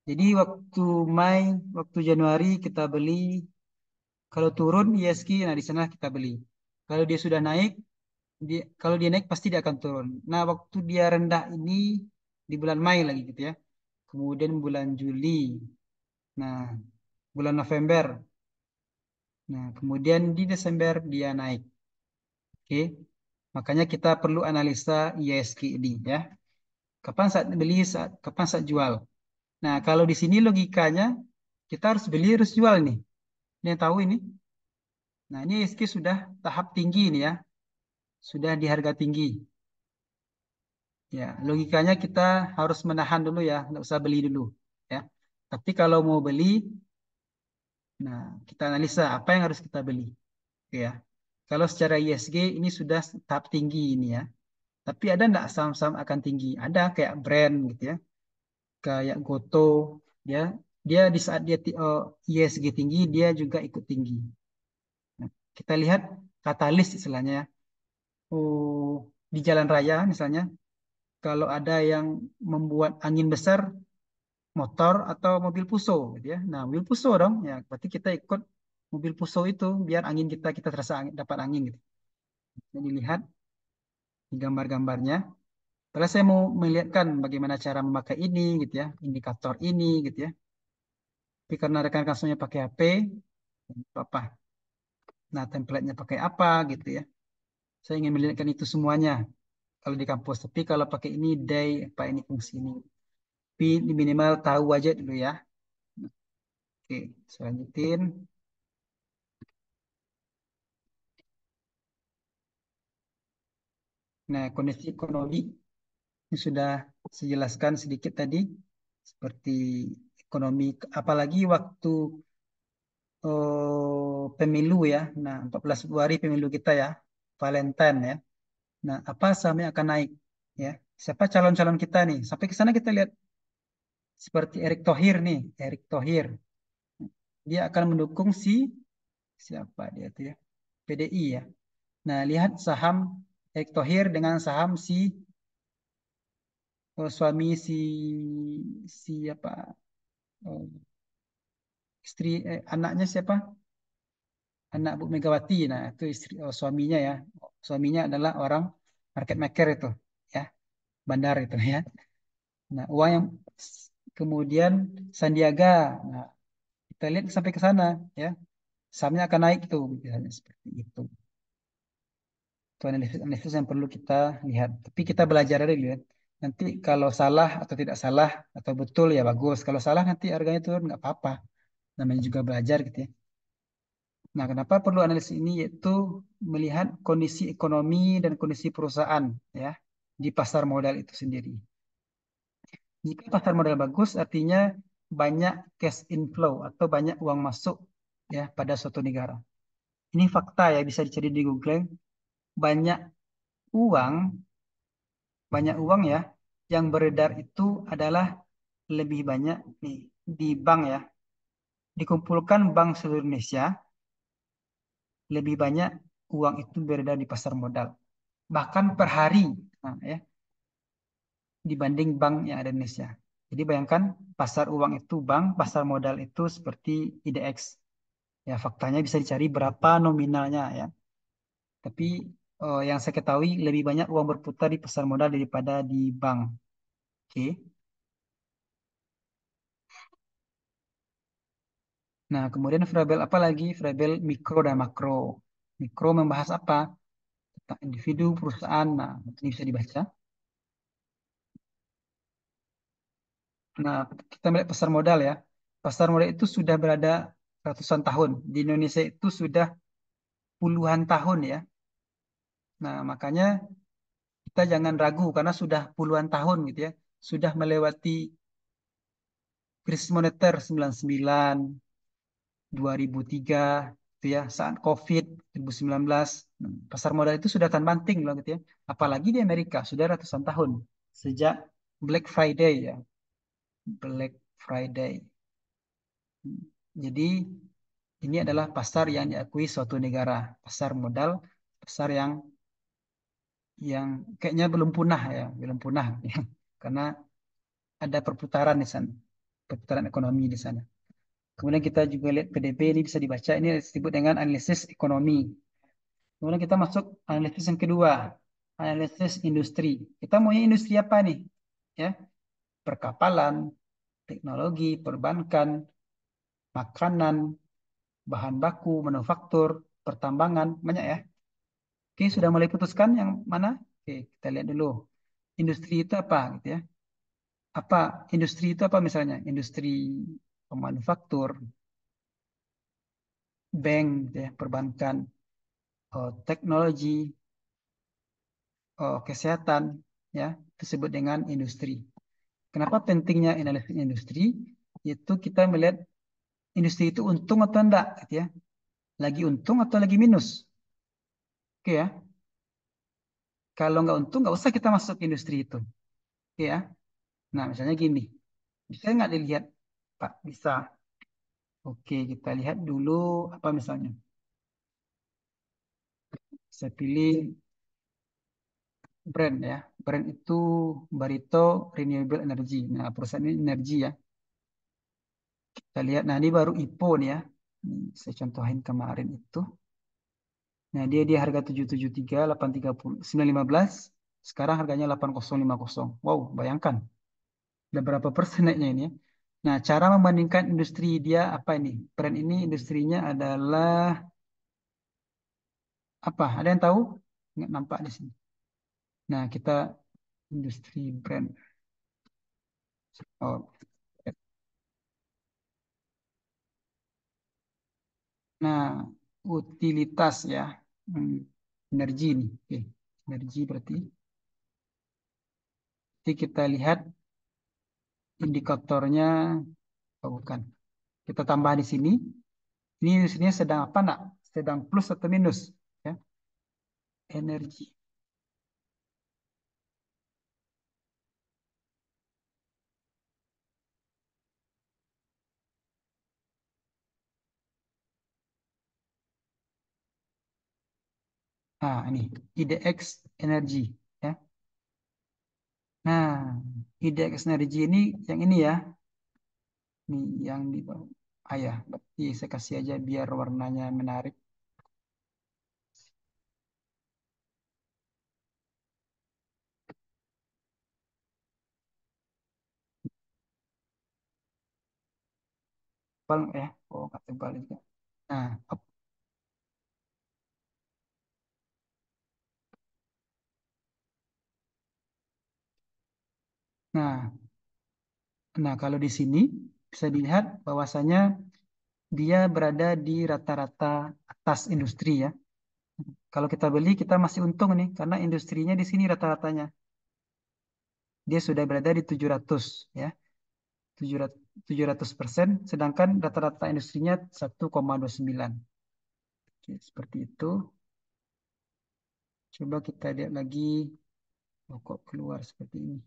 Jadi waktu Mei, waktu Januari kita beli. Kalau turun ISG, nah di sana kita beli. Kalau dia sudah naik, kalau dia naik pasti dia akan turun. Nah, waktu dia rendah ini di bulan Mei lagi gitu ya. Kemudian bulan Juli. Nah, bulan November. Nah, kemudian di Desember dia naik. Oke. Makanya kita perlu analisa ISG ini ya. Kapan saat beli, kapan saat jual. Nah, kalau di sini logikanya kita harus beli, harus jual nih. Ini yang tahu ini. Nah, ini ISG sudah tahap tinggi ini ya. Sudah di harga tinggi. Ya, logikanya kita harus menahan dulu ya, nggak usah beli dulu. Ya. Tapi kalau mau beli, nah kita analisa apa yang harus kita beli. Oke ya. Kalau secara ISG ini sudah tahap tinggi ini ya. Tapi ada nggak saham-saham akan tinggi? Ada kayak brand gitu ya, kayak Goto, ya. Dia di saat dia ISG tinggi, dia juga ikut tinggi. Nah, kita lihat katalis istilahnya ya. Oh, di jalan raya misalnya, kalau ada yang membuat angin besar, motor atau mobil Puso, gitu ya. Nah, mobil Puso dong, ya. Berarti kita ikut mobil Puso itu biar angin kita terasa dapat angin gitu. Jadi lihat di gambar-gambarnya. Padahal saya mau melihatkan bagaimana cara memakai ini gitu ya, indikator ini gitu ya. Tapi karena rekan-rekan semuanya pakai HP, apa? Nah, template-nya pakai apa gitu ya. Saya ingin melihatkan itu semuanya kalau di kampus. Tapi kalau pakai ini day, apa ini fungsi ini. Tapi minimal tahu aja dulu ya. Oke, selanjutin. Nah, kondisi ekonomi ini sudah saya jelaskan sedikit tadi. Seperti ekonomi, apalagi waktu pemilu ya. Nah, 14 Februari pemilu kita ya. Valentine ya. Nah, apa saham yang akan naik? Ya, siapa calon-calon kita nih? Sampai ke sana kita lihat seperti Erick Thohir nih, Erick Thohir. Dia akan mendukung siapa dia tuh ya? PDI ya. Nah, lihat saham Erick Thohir dengan saham suami apa? Oh, istri anaknya siapa? Anak Bu Megawati. Nah, itu istri suaminya ya. Suaminya adalah orang market maker itu ya, bandar itu ya. Nah, uang yang kemudian Sandiaga. Nah, kita lihat sampai ke sana ya. Sahamnya akan naik tuh, misalnya seperti itu. Itu analisis yang perlu kita lihat. Tapi kita belajar dulu ya. Nanti kalau salah atau tidak salah atau betul ya bagus. Kalau salah nanti harganya turun nggak apa-apa. Namanya juga belajar gitu ya. Nah, kenapa perlu analisis ini? Yaitu melihat kondisi ekonomi dan kondisi perusahaan ya di pasar modal itu sendiri. Jika pasar modal bagus, artinya banyak cash inflow atau banyak uang masuk ya pada suatu negara. Ini fakta ya, bisa dicari di Google. Banyak uang, banyak uang ya yang beredar itu adalah lebih banyak nih di bank ya. Dikumpulkan bank seluruh Indonesia, lebih banyak uang itu beredar di pasar modal. Bahkan per hari, nah, ya, dibanding bank yang ada di Indonesia. Jadi bayangkan pasar uang itu bank, pasar modal itu seperti IDX. Ya, faktanya bisa dicari berapa nominalnya ya. Tapi yang saya ketahui lebih banyak uang berputar di pasar modal daripada di bank. Oke. Nah, kemudian variabel apa lagi? Variabel mikro dan makro. Mikro membahas apa? Tentang individu, perusahaan. Nah, ini bisa dibaca. Nah, kita melihat pasar modal ya. Pasar modal itu sudah berada ratusan tahun. Di Indonesia itu sudah puluhan tahun ya. Nah, makanya kita jangan ragu karena sudah puluhan tahun gitu ya. Sudah melewati krisis moneter 99, 2003 gitu ya, saat COVID 2019. Pasar modal itu sudah tan banting loh gitu ya. Apalagi di Amerika sudah ratusan tahun sejak Black Friday ya. Black Friday. Jadi ini adalah pasar yang diakui suatu negara, pasar modal, pasar yang kayaknya belum punah ya, belum punah ya. Karena ada perputaran di sana, perputaran ekonomi di sana. Kemudian kita juga lihat PDB ini bisa dibaca, ini disebut dengan analisis ekonomi. Kemudian kita masuk analisis yang kedua, analisis industri. Kita maunya industri apa nih? Ya, perkapalan, teknologi, perbankan, makanan, bahan baku, manufaktur, pertambangan, banyak ya. Oke, sudah mulai putuskan yang mana? Oke, kita lihat dulu. Industri itu apa gitu ya? Apa industri itu apa misalnya? Industri pemanufaktur, bank, gitu ya, perbankan, teknologi, kesehatan, ya, disebut dengan industri. Kenapa pentingnya analisis industri? Itu kita melihat industri itu untung atau enggak, gitu ya. Lagi untung atau lagi minus. Oke ya. Kalau nggak untung, nggak usah kita masuk ke industri itu. Oke ya. Nah, misalnya gini. Bisa nggak dilihat, Pak? Bisa. Oke, kita lihat dulu apa misalnya. Saya pilih brand ya. Brand itu Barito Renewable Energy. Nah, perusahaan ini energi ya. Kita lihat, nah ini baru IPO nih ya. Ini saya contohin kemarin itu. Nah, dia harga 773, 830, 915. Sekarang harganya 8050. Wow, bayangkan. Ada berapa persen naiknya ini ya. Nah, cara membandingkan industri dia apa ini? Brand ini industrinya adalah apa? Ada yang tahu? Nggak nampak di sini. Nah, kita industri brand. Oh. Nah, utilitas ya. Hmm, energi nih. Oke. Energi berarti. Jadi kita lihat indikatornya, oh bukan. Kita tambah di sini. Ini industrinya sedang apa nak? Sedang plus atau minus? Ya, energi. Nah, ini IDX energi. Ya. Nah, IDX energi ini yang ini ya. Ini yang di bawah. Ah ya, berarti saya kasih aja biar warnanya menarik. Tebal nggak ya? Oh, nggak tebal juga. Nah, nah, nah, kalau di sini bisa dilihat bahwasanya dia berada di rata-rata atas industri ya. Kalau kita beli, kita masih untung nih, karena industrinya di sini rata-ratanya. Dia sudah berada di 700 ya, 700%, sedangkan rata-rata industrinya 1,29. Oke, seperti itu. Coba kita lihat lagi, oh, kok keluar seperti ini.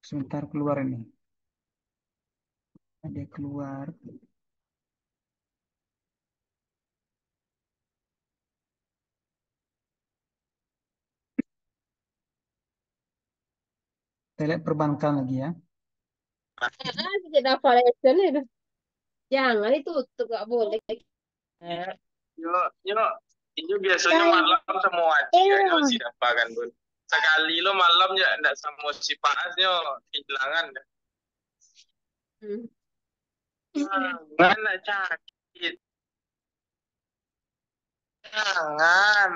Sebentar keluar ini. Ada keluar. Kita lihat perbankan lagi ya. Tidak variation itu. Jangan ditutup, nggak boleh. Yuk, yuk. Itu biasanya malam semua dia yo siapa kan bun. Sekali lo malam ya ndak sama si Paasnya kehilangan. Hmm. Jangan sakit. Jangan.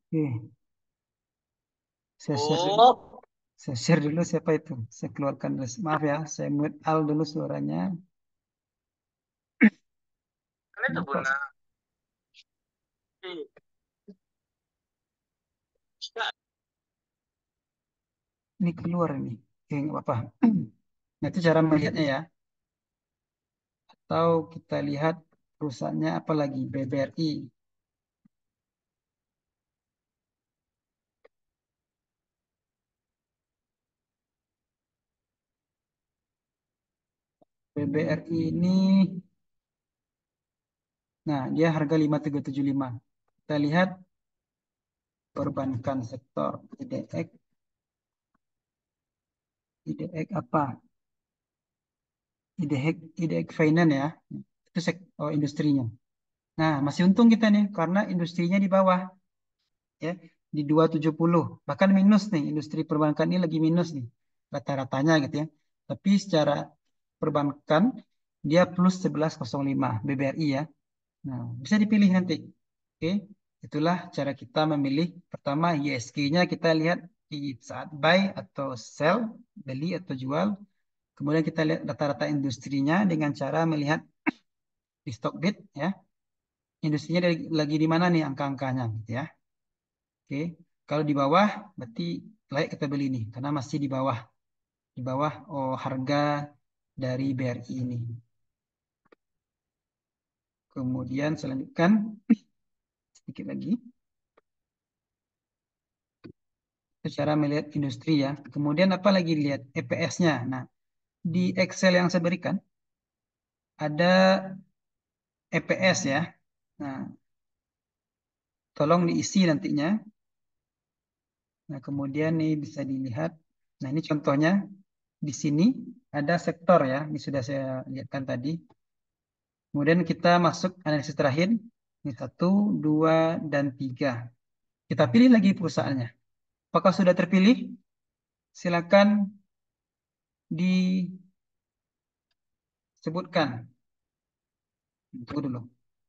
Oke, saya share dulu. Oh, Saya share dulu siapa itu. Saya keluarkan dulu. Maaf ya, saya mute al dulu suaranya. kan itu Ini bun. kok ini keluar ini. Oke, nggak apa-apa. Nah, itu cara melihatnya ya. Atau kita lihat perusahaannya apa lagi? BBRI. BBRI ini, nah dia harga 5375. Kita lihat perbankan sektor IDX. IDX apa? IDX Finance ya. Itu industrinya. Nah, masih untung kita nih karena industrinya di bawah ya. di 270. Bahkan minus nih, industri perbankan ini lagi minus nih rata-ratanya gitu ya. Tapi secara perbankan dia plus 11,05 BBRI ya. Nah, bisa dipilih nanti. Oke, itulah cara kita memilih. Pertama, ISG-nya kita lihat di saat buy atau sell, beli atau jual. Kemudian kita lihat rata-rata industrinya dengan cara melihat di Stockbit ya. Industrinya lagi di mana nih angka-angkanya gitu ya. Oke, kalau di bawah berarti layak kita beli nih karena masih di bawah harga dari BRI ini. Kemudian selanjutkan sedikit lagi. Itu cara melihat industri ya. Kemudian apa lagi lihat EPS-nya. Nah, di Excel yang saya berikan ada EPS ya. Nah, tolong diisi nantinya. Nah, kemudian nih bisa dilihat. Nah, ini contohnya di sini ada sektor ya. Ini sudah saya lihatkan tadi. Kemudian kita masuk analisis terakhir. Ini satu, dua, dan tiga. Kita pilih lagi perusahaannya. Apakah sudah terpilih? Silakan disebutkan. Tunggu dulu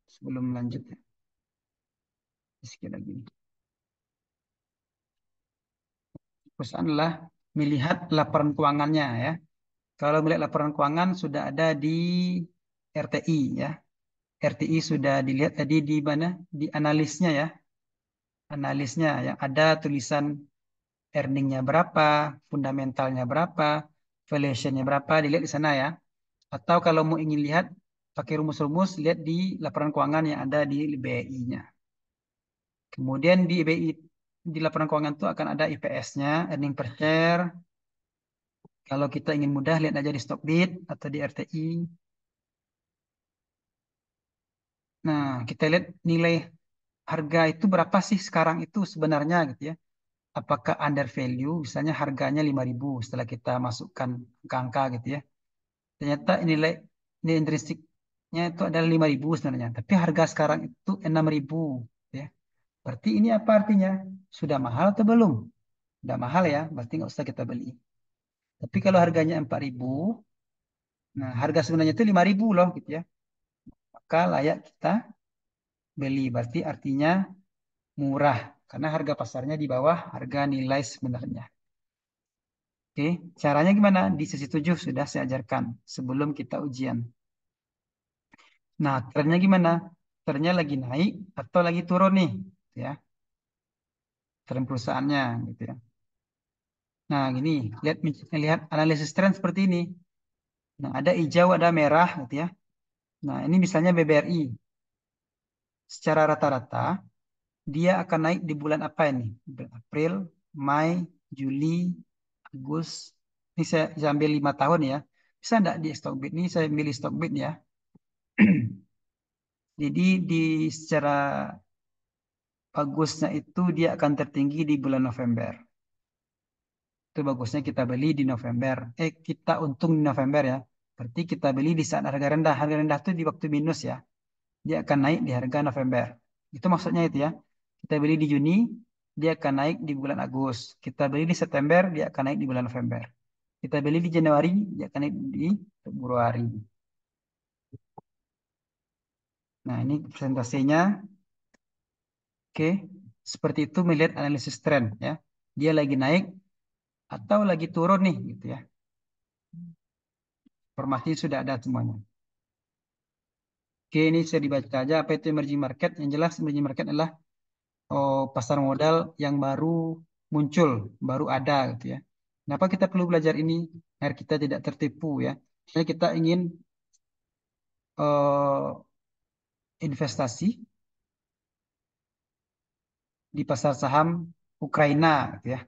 sebelum lanjut ya. Sekali lagi. Perusahaan adalah melihat laporan keuangannya ya. Kalau melihat laporan keuangan sudah ada di RTI ya. RTI sudah dilihat tadi di mana? Di analisnya ya. Analisnya yang ada tulisan earningnya berapa, fundamentalnya berapa, valuationnya berapa, dilihat di sana ya. Atau kalau mau ingin lihat pakai rumus-rumus, lihat di laporan keuangan yang ada di BI-nya. Kemudian di BI di laporan keuangan itu akan ada IPS-nya, earning per share. Kalau kita ingin mudah, lihat aja di Stockbit atau di RTI. Nah, kita lihat nilai harga itu berapa sih sekarang itu sebenarnya gitu ya. Apakah under value, misalnya harganya 5.000 setelah kita masukkan ke angka gitu ya. Ternyata nilai intrinsiknya itu adalah 5.000 sebenarnya. Tapi harga sekarang itu 6.000 ya. Berarti ini apa artinya? Sudah mahal atau belum? Sudah mahal ya, berarti nggak usah kita beli. Tapi kalau harganya 4.000, nah harga sebenarnya itu 5.000 loh gitu ya. Maka layak kita beli. Berarti artinya murah karena harga pasarnya di bawah harga nilai sebenarnya. Oke, caranya gimana? Di sesi 7 sudah saya ajarkan sebelum kita ujian. Nah, trennya gimana? Trennya lagi naik atau lagi turun nih, ya. Tren perusahaannya gitu ya. Nah, gini, lihat analisis tren seperti ini. Nah, ada hijau, ada merah gitu ya. Nah, ini misalnya BBRI. Secara rata-rata dia akan naik di bulan apa ini? Bulan April, Mei, Juli, Agustus. Ini saya ambil 5 tahun ya. Bisa enggak di Stockbit ini saya milih Stockbit ya. Jadi secara bagusnya itu dia akan tertinggi di bulan November. Itu bagusnya kita beli di November. Kita untung di November ya. Berarti kita beli di saat harga rendah. Harga rendah itu di waktu minus ya. Dia akan naik di harga November. Itu maksudnya itu ya. Kita beli di Juni, dia akan naik di bulan Agustus. Kita beli di September, dia akan naik di bulan November. Kita beli di Januari, dia akan naik di Februari. Nah, ini presentasinya. Oke, seperti itu melihat analisis tren ya. Dia lagi naik atau lagi turun nih gitu ya. Informasi sudah ada semuanya. Oke, ini saya dibaca aja apa itu emerging market. Yang jelas emerging market adalah pasar modal yang baru muncul, baru ada gitu ya. Kenapa kita perlu belajar ini agar kita tidak tertipu ya. Misalnya kita ingin eh, investasi di pasar saham Ukraina gitu ya.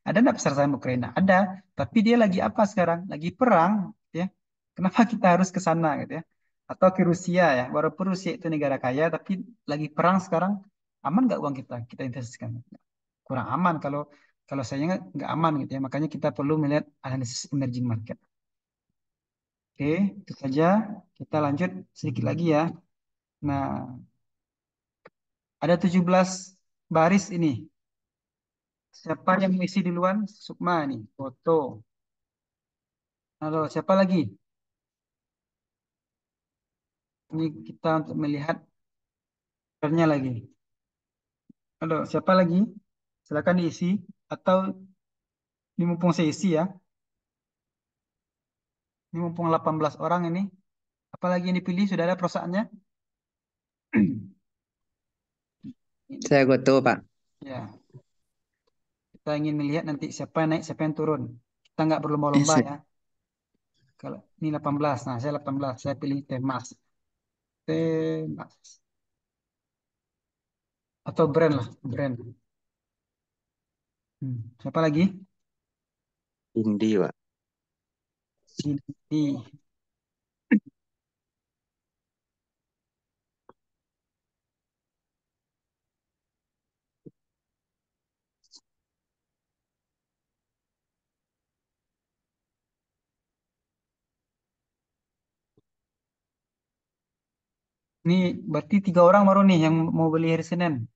Ada nggak pasar saham Ukraina? Ada, tapi dia lagi apa sekarang? Lagi perang, gitu ya. Kenapa kita harus ke sana gitu ya? Atau ke Rusia ya. Walaupun Rusia itu negara kaya, tapi lagi perang sekarang, aman nggak uang kita? Kita investasikan. Kurang aman kalau kalau saya nggak aman gitu ya. Makanya kita perlu melihat analisis emerging market. Oke, itu saja. Kita lanjut sedikit lagi ya. Nah, ada 17 baris ini. Siapa yang mengisi duluan? Sukma nih, foto. Lalu siapa lagi? Ini kita untuk melihat perannya lagi. Halo, siapa lagi? Silakan diisi atau ini mumpung saya isi ya. Ini mumpung 18 orang ini. Apalagi yang dipilih sudah ada perusahaannya? Ini. Saya Goto, Pak. Ya, kita ingin melihat nanti siapa yang naik, siapa yang turun. Kita nggak berlomba-lomba Saya ya. Kalau ini 18, nah saya 18, saya pilih Temas. Temas. Atau brand lah, brand. Siapa lagi? Indi, Pak. Cindy. Ini berarti 3 orang baru nih yang mau beli hari Senin.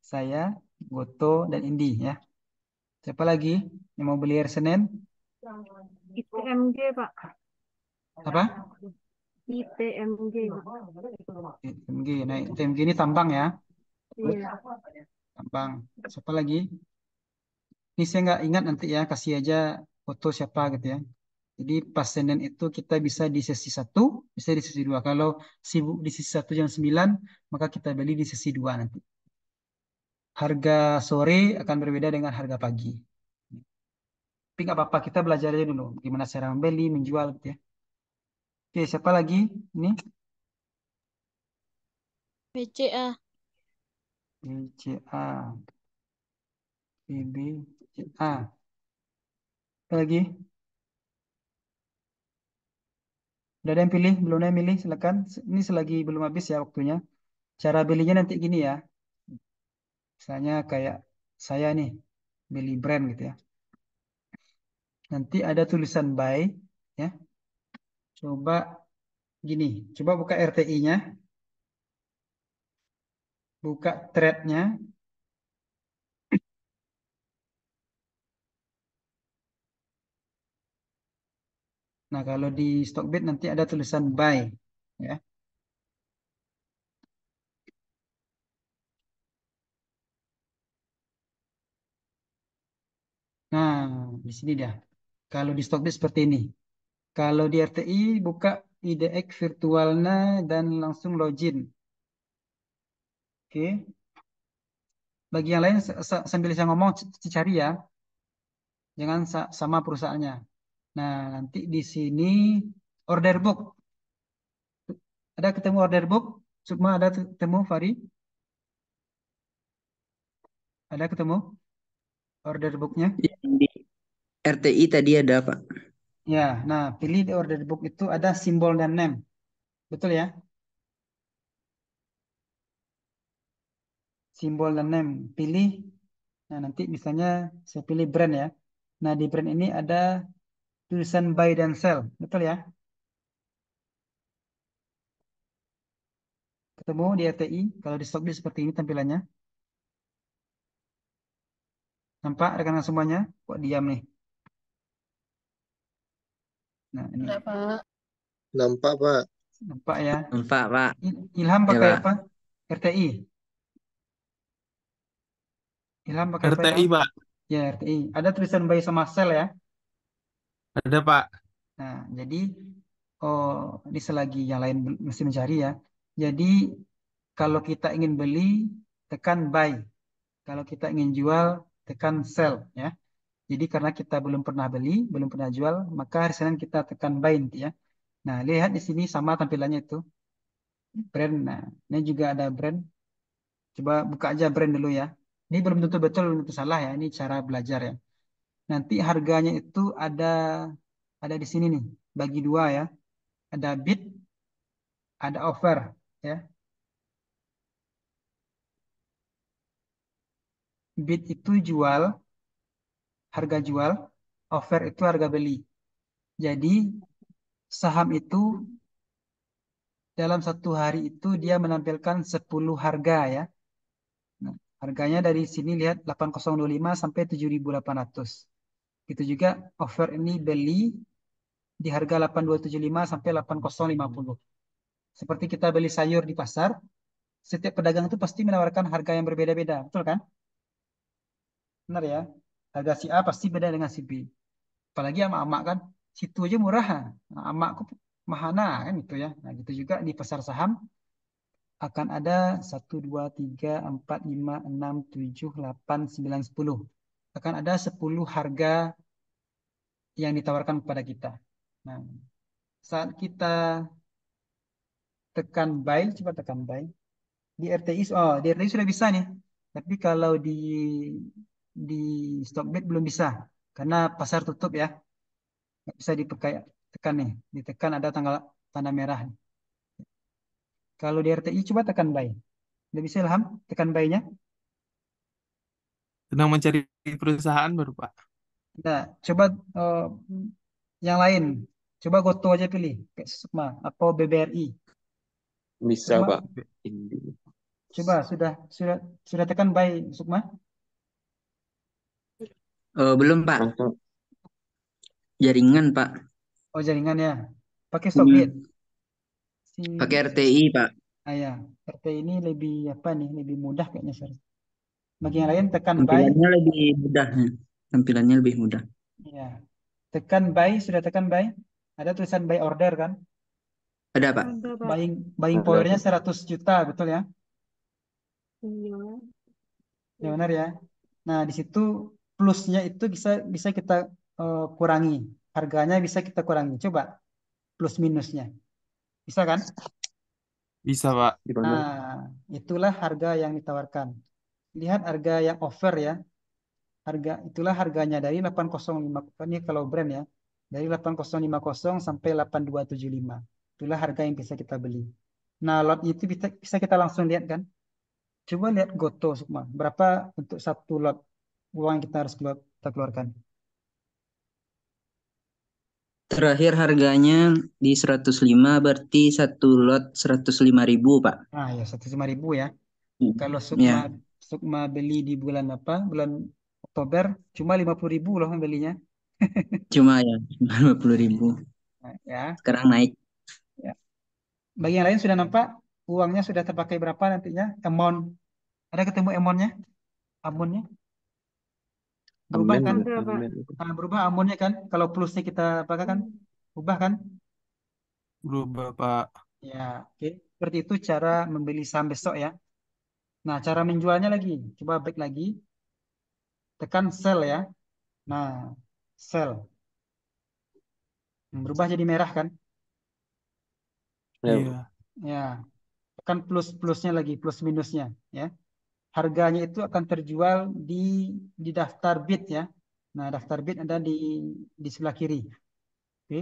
Saya, Goto, dan Indi ya. Siapa lagi yang mau beli hari Senin? ITMG, Pak. Apa? ITMG, Pak. TMG. Nah, TMG ini tambang ya. Iya. Tambang. Siapa lagi? Ini saya nggak ingat nanti ya. Kasih aja foto siapa gitu ya. Jadi pas Senin itu kita bisa di sesi satu, bisa di sesi dua. Kalau sibuk di sesi satu jam 9, maka kita beli di sesi 2 nanti. Harga sore akan berbeda dengan harga pagi. Tapi nggak apa-apa, kita belajar aja dulu. Gimana cara membeli, menjual gitu ya. Oke, siapa lagi? Ini BCA. BCA. BCA. Apa lagi? Udah ada yang pilih? Belum ada yang pilih? Silakan. Ini selagi belum habis ya waktunya. Cara belinya nanti gini ya. Misalnya kayak saya nih, beli brand gitu ya. Nanti ada tulisan buy, ya. Coba gini, coba buka RTI-nya, buka thread-nya. Nah, kalau di Stockbit nanti ada tulisan buy, ya. Nah, di sini dia. Kalau di Stockbit seperti ini. Kalau di RTI buka IDX virtualnya dan langsung login. Oke. Bagi yang lain sambil saya ngomong cari ya. Jangan sama perusahaannya. Nah, nanti di sini order book. Ada ketemu order book? Sukma ada ketemu Fari? Ada ketemu order booknya? yang di RTI tadi ada, Pak. Ya, nah pilih di order book itu ada simbol dan name. Betul ya? Simbol dan name. Pilih. Nah, nanti misalnya saya pilih brand ya. Nah, di brand ini ada tulisan buy dan sell. Betul ya? Ketemu di RTI. Kalau di Stockbit seperti ini tampilannya. Nampak rekan semuanya? Kok diam nih? Nah, ini. Enggak, Pak. Nampak, Pak. Nampak ya? Nampak, Pak. Ilham Ya, pakai Pak. apa? RTI. Ilham pakai apa RTI, Ilham? Pak. Ya, RTI. Ada tulisan buy sama sell ya. Ada, Pak. Nah, jadi oh, ini selagi yang lain mesti mencari ya. Jadi kalau kita ingin beli, tekan buy. Kalau kita ingin jual, tekan sell ya. Jadi karena kita belum pernah beli, belum pernah jual, maka hari Senin kita tekan buy nanti ya. Nah, lihat di sini sama tampilannya itu. Brand. Nah, ini juga ada brand. Coba buka aja brand dulu ya. Ini belum tentu betul, belum tentu salah ya. Ini cara belajar ya. Nanti harganya itu ada di sini nih, bagi dua ya. Ada bid, ada offer ya. Bid itu jual, harga jual, offer itu harga beli. Jadi saham itu dalam satu hari itu dia menampilkan 10 harga ya. Harganya dari sini lihat 8025 sampai 7800. Itu juga offer ini beli di harga 8275 sampai 8050. Seperti kita beli sayur di pasar, setiap pedagang itu pasti menawarkan harga yang berbeda-beda, betul kan? Benar ya? Harga si A pasti beda dengan si B. Apalagi sama emak kan, situ aja murah. Nah, emakku mahana kan itu ya. Nah, gitu juga di pasar saham akan ada 1, 2, 3, 4, 5, 6, 7, 8, 9, 10. Akan ada 10 harga yang ditawarkan kepada kita. Nah, saat kita tekan buy, coba tekan buy. Di RTI, oh di RTI sudah bisa nih. Tapi kalau di Stockbit belum bisa. Karena pasar tutup ya. Nggak bisa dipakai tekan nih. Ditekan ada tanggal tanda merah. Kalau di RTI coba tekan buy. Udah bisa Ilham? Tekan buy-nya. Sedang mencari perusahaan baru, Pak. Nah, coba yang lain. Coba Goto aja pilih. Kayak Sukma atau BBRI. Bisa, Sukma, Pak. Indi. coba sudah tekan buy Sukma. Belum Pak, Langsung. jaringan Pak. Oh jaringan ya. Pakai Stockbit. Hmm, Si pakai RTI Pak. ya. RTI ini lebih apa nih? Lebih mudah kayaknya Sir. Bagi yang lain tekan buy. Tampilannya lebih mudah. Tampilannya lebih mudah. Ya. Tekan buy, sudah tekan buy. Ada tulisan buy order kan? Ada Pak. Ada, Pak. Buying Ada, powernya Pak. 100 juta, betul ya? Iya. Ya benar ya. Nah, di situ plusnya itu bisa bisa kita kurangi. Harganya bisa kita kurangi. Coba plus minusnya. Bisa kan? Bisa, Pak. Gimana? Nah, itulah harga yang ditawarkan. Lihat harga yang offer ya. Itulah harganya dari 805 ini kalau brand ya. Dari 8050 sampai 8275. Itulah harga yang bisa kita beli. Nah, lot itu bisa kita langsung lihat kan? Coba lihat Goto Sukma. Berapa untuk satu lot uang yang kita harus kita keluarkan? Terakhir harganya di 105 berarti satu lot 105.000 Pak. Ah ya 105.000 ya. Kalau Ya, Sukma beli di bulan apa? Bulan Oktober cuma 50.000 loh belinya. cuma ya 50.000. Nah, ya, Sekarang naik. ya. Bagi yang lain sudah nampak uangnya sudah terpakai berapa nantinya? Amount ada ketemu amountnya? Amonnya berubah Amin, kan? Ada, Pak. amin. Ah, berubah amonnya kan? Kalau plusnya kita pakai kan? Hmm. Berubah kan? Berubah, Pak. Ya, oke. Seperti itu cara membeli saham besok ya. Nah, cara menjualnya lagi. Coba back lagi. Tekan sell ya. Nah, sell. Berubah jadi merah kan? Ya, Iya. Ya, tekan plus-plusnya lagi, plus minusnya ya. Harganya itu akan terjual di daftar bid ya. Nah, daftar bid ada di sebelah kiri. Oke.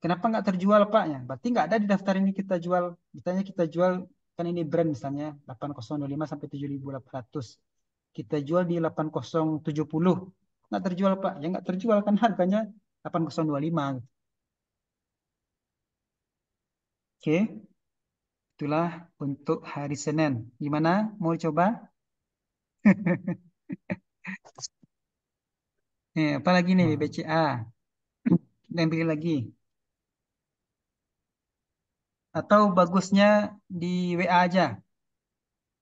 Kenapa nggak terjual Pak ya? Berarti nggak ada di daftar ini kita jual. Misalnya kita jual kan ini brand misalnya 8025 sampai 7800. Kita jual di 8070. Nggak terjual Pak. Ya nggak terjual kan harganya 8025. Oke. Itulah untuk hari Senin. Gimana? Mau coba? Apa lagi nih Wah. BCA? Yang pilih lagi. Atau bagusnya di WA aja.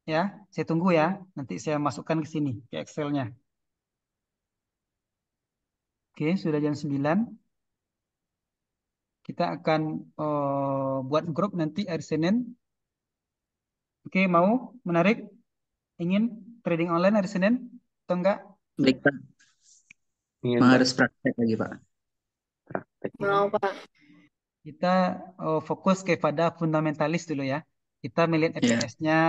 Ya, saya tunggu ya. Nanti saya masukkan ke sini, ke Excel-nya. Oke, sudah jam 9. Kita akan buat grup nanti hari Senin. Oke, mau? Menarik? Ingin trading online hari Senin? Atau enggak? Baik Pak. ingin, Memang Pak. harus praktek lagi Pak. Praktek. Mau, Pak. Kita fokus kepada fundamentalis dulu ya. Kita melihat Ya, EPS-nya,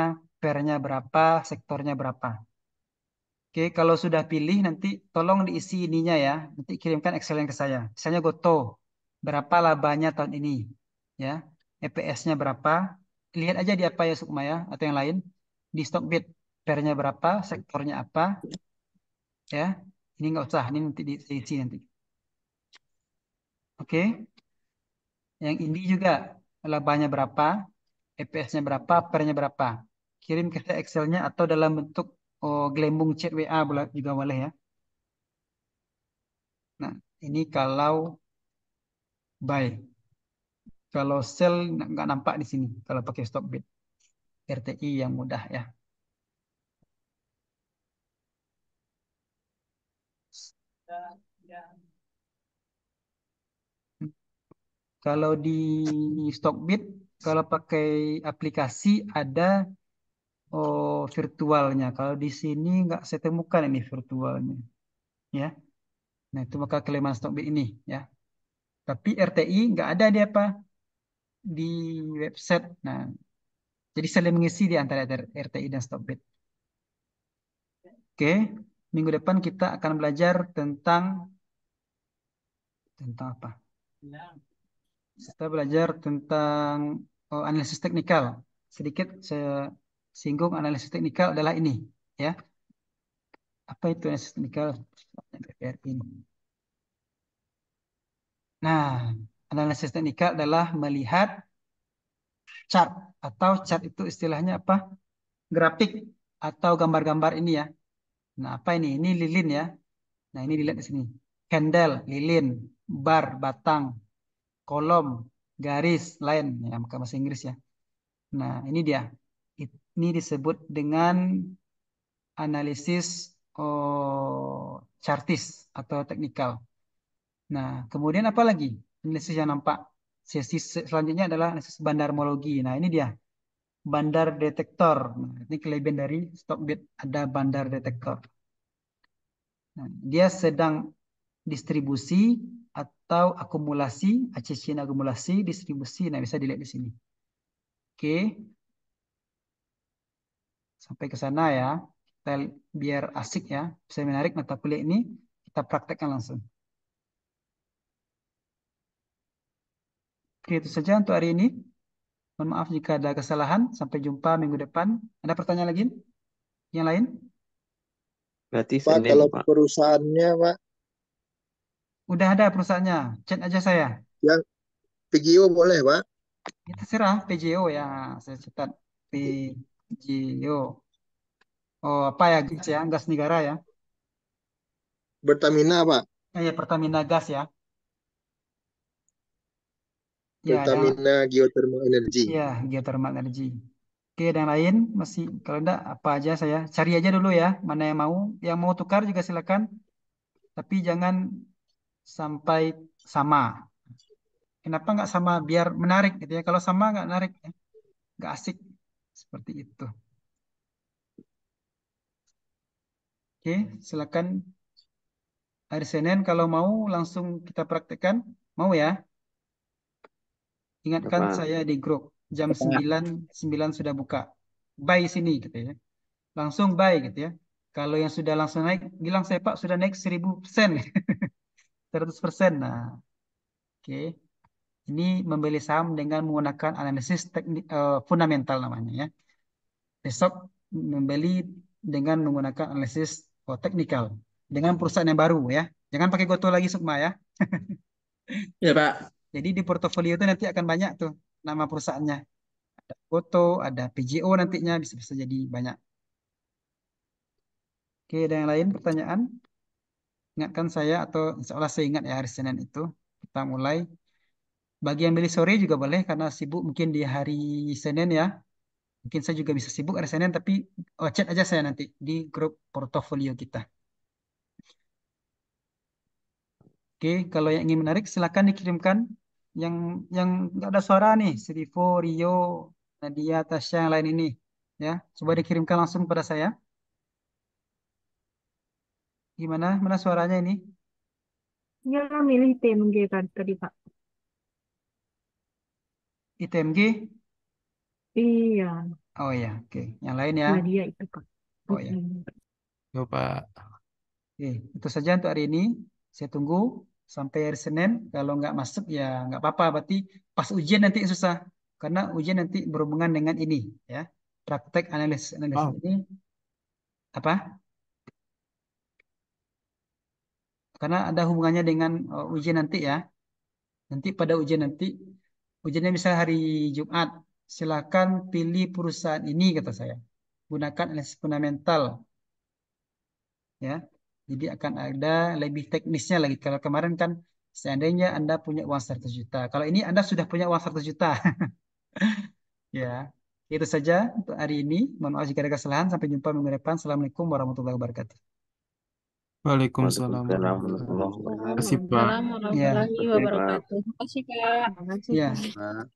pair-nya berapa, sektornya berapa. Oke, kalau sudah pilih nanti tolong diisi ininya ya. Nanti kirimkan Excel yang ke saya. Misalnya Goto, berapa labanya tahun ini? Ya, EPS-nya berapa? Lihat aja di apa ya Sukma ya, atau yang lain. Di Stockbit, pair-nya berapa, sektornya apa, ya. Ini nggak usah, ini nanti diisi nanti. Oke, yang ini juga labanya berapa, EPS-nya berapa, pair-nya berapa. Kirim ke saya Excel-nya atau dalam bentuk gelembung chat WA juga boleh ya. Nah, ini kalau buy. Kalau sell nggak nampak di sini kalau pakai stop bid. RTI yang mudah ya. Kalau di Stockbit, kalau pakai aplikasi ada virtualnya. Kalau di sini nggak saya temukan ini virtualnya, ya. Nah itu maka kelemahan Stockbit ini, ya. Tapi RTI nggak ada di apa di website. Nah, jadi saling mengisi di antara RTI dan Stockbit. Oke, minggu depan kita akan belajar tentang apa? Kita belajar tentang analisis teknikal. Sedikit saya singgung analisis teknikal adalah ini, ya. Apa itu analisis teknikal? ini. Nah, analisis teknikal adalah melihat chart atau chart itu istilahnya apa? Grafik atau gambar-gambar ini ya. Nah, apa ini? Ini lilin ya. Nah, ini dilihat di sini. Candle, lilin, bar, batang, kolom, garis, line ya, maka bahasa Inggris ya. Nah, ini dia. Ini disebut dengan analisis chartis atau teknikal. Nah, kemudian apa lagi? Analisis yang nampak. Sesi selanjutnya adalah analisis bandarmologi. Nah, ini dia. Bandar detektor. Nah, ini kelebihan dari Stockbit. Ada bandar detektor. Nah, dia sedang distribusi atau akumulasi, Achesian akumulasi, distribusi. Nah, bisa dilihat di sini. Oke. Sampai ke sana ya. Kita biar asik ya. Bisa menarik mata kuliah ini. Kita praktekkan langsung. Oke, itu saja untuk hari ini. Mohon maaf jika ada kesalahan. Sampai jumpa minggu depan. Ada pertanyaan lagi? Yang lain? Berarti Pak, Senin, kalau Pak. perusahaannya, Pak, Udah ada perusahaannya. Chat aja saya. yang PGO boleh, Pak? Ya, terserah PJO ya. Saya catat PJO. Oh, apa ya? Gas ya. Gas negara ya. Pertamina, Pak. Ya, Pertamina Gas ya. Ya, ada. Pertamina Geothermal Energy. Ya, geothermal energy. Oke, dan lain masih kalau enggak apa aja saya cari aja dulu ya. Mana yang mau? Yang mau tukar juga silakan. Tapi jangan sampai sama. Kenapa nggak sama? Biar menarik gitu ya. Kalau sama nggak menarik, ya. Nggak asik. Seperti itu. Oke, silakan hari Senin kalau mau langsung kita praktekkan. Mau ya? Ya, Ingatkan Pak. saya di grup. Jam Pak. 9 sudah buka. Buy sini gitu ya. Langsung buy gitu ya. Kalau yang sudah langsung naik, bilang saya Pak sudah naik 1000%. 100%. Nah, oke. Ini membeli saham dengan menggunakan analisis teknik fundamental namanya ya. Besok membeli dengan menggunakan analisis teknikal dengan perusahaan yang baru ya. Jangan pakai Goto lagi Sukma ya. Ya, Pak. Jadi di portofolio itu nanti akan banyak tuh nama perusahaannya. Ada Goto, ada PGO nantinya bisa-bisa jadi banyak. Oke, ada yang lain pertanyaan? Ingatkan saya atau insya Allah saya ingat ya hari Senin itu kita mulai. Bagi yang beli sore juga boleh karena sibuk mungkin di hari Senin ya. Mungkin saya juga bisa sibuk hari Senin tapi chat aja saya nanti di grup portofolio kita. Oke, kalau yang ingin menarik silakan dikirimkan yang nggak ada suara nih, Srivo, Rio, Nadia, Tasya yang lain ini ya. Coba dikirimkan langsung pada saya. Gimana? Mana suaranya ini? Ya, milih TMG kan tadi, Pak. ITMG? Iya, Oh ya, oke. Yang lain ya. Nadia itu, Pak. Oh ya. Yo, Pak. Oke, itu saja untuk hari ini. Saya tunggu sampai hari Senin. Kalau nggak masuk ya nggak apa-apa. Berarti pas ujian nanti susah. Karena ujian nanti berhubungan dengan ini. Ya, praktek analisis Oh, ini. Apa? Karena ada hubungannya dengan ujian nanti ya. Nanti pada ujian nanti, ujiannya bisa hari Jumat. Silakan pilih perusahaan ini, kata saya. Gunakan analisis fundamental. ya. Jadi akan ada lebih teknisnya lagi. Kalau kemarin kan seandainya Anda punya uang 100 juta. Kalau ini Anda sudah punya uang 100 juta. Ya, itu saja untuk hari ini. Mohon maaf jika ada kesalahan. Sampai jumpa minggu depan. Assalamualaikum warahmatullahi wabarakatuh. Waalaikumsalam Waalaikumsalam warahmatullahi wabarakatuh. warahmatullahi Terima kasih, Pak. Waalaikumsalam Ya, warahmatullahi wabarakatuh, Pak. wabarakatuh. Terima kasih, Kak. ya. Pak.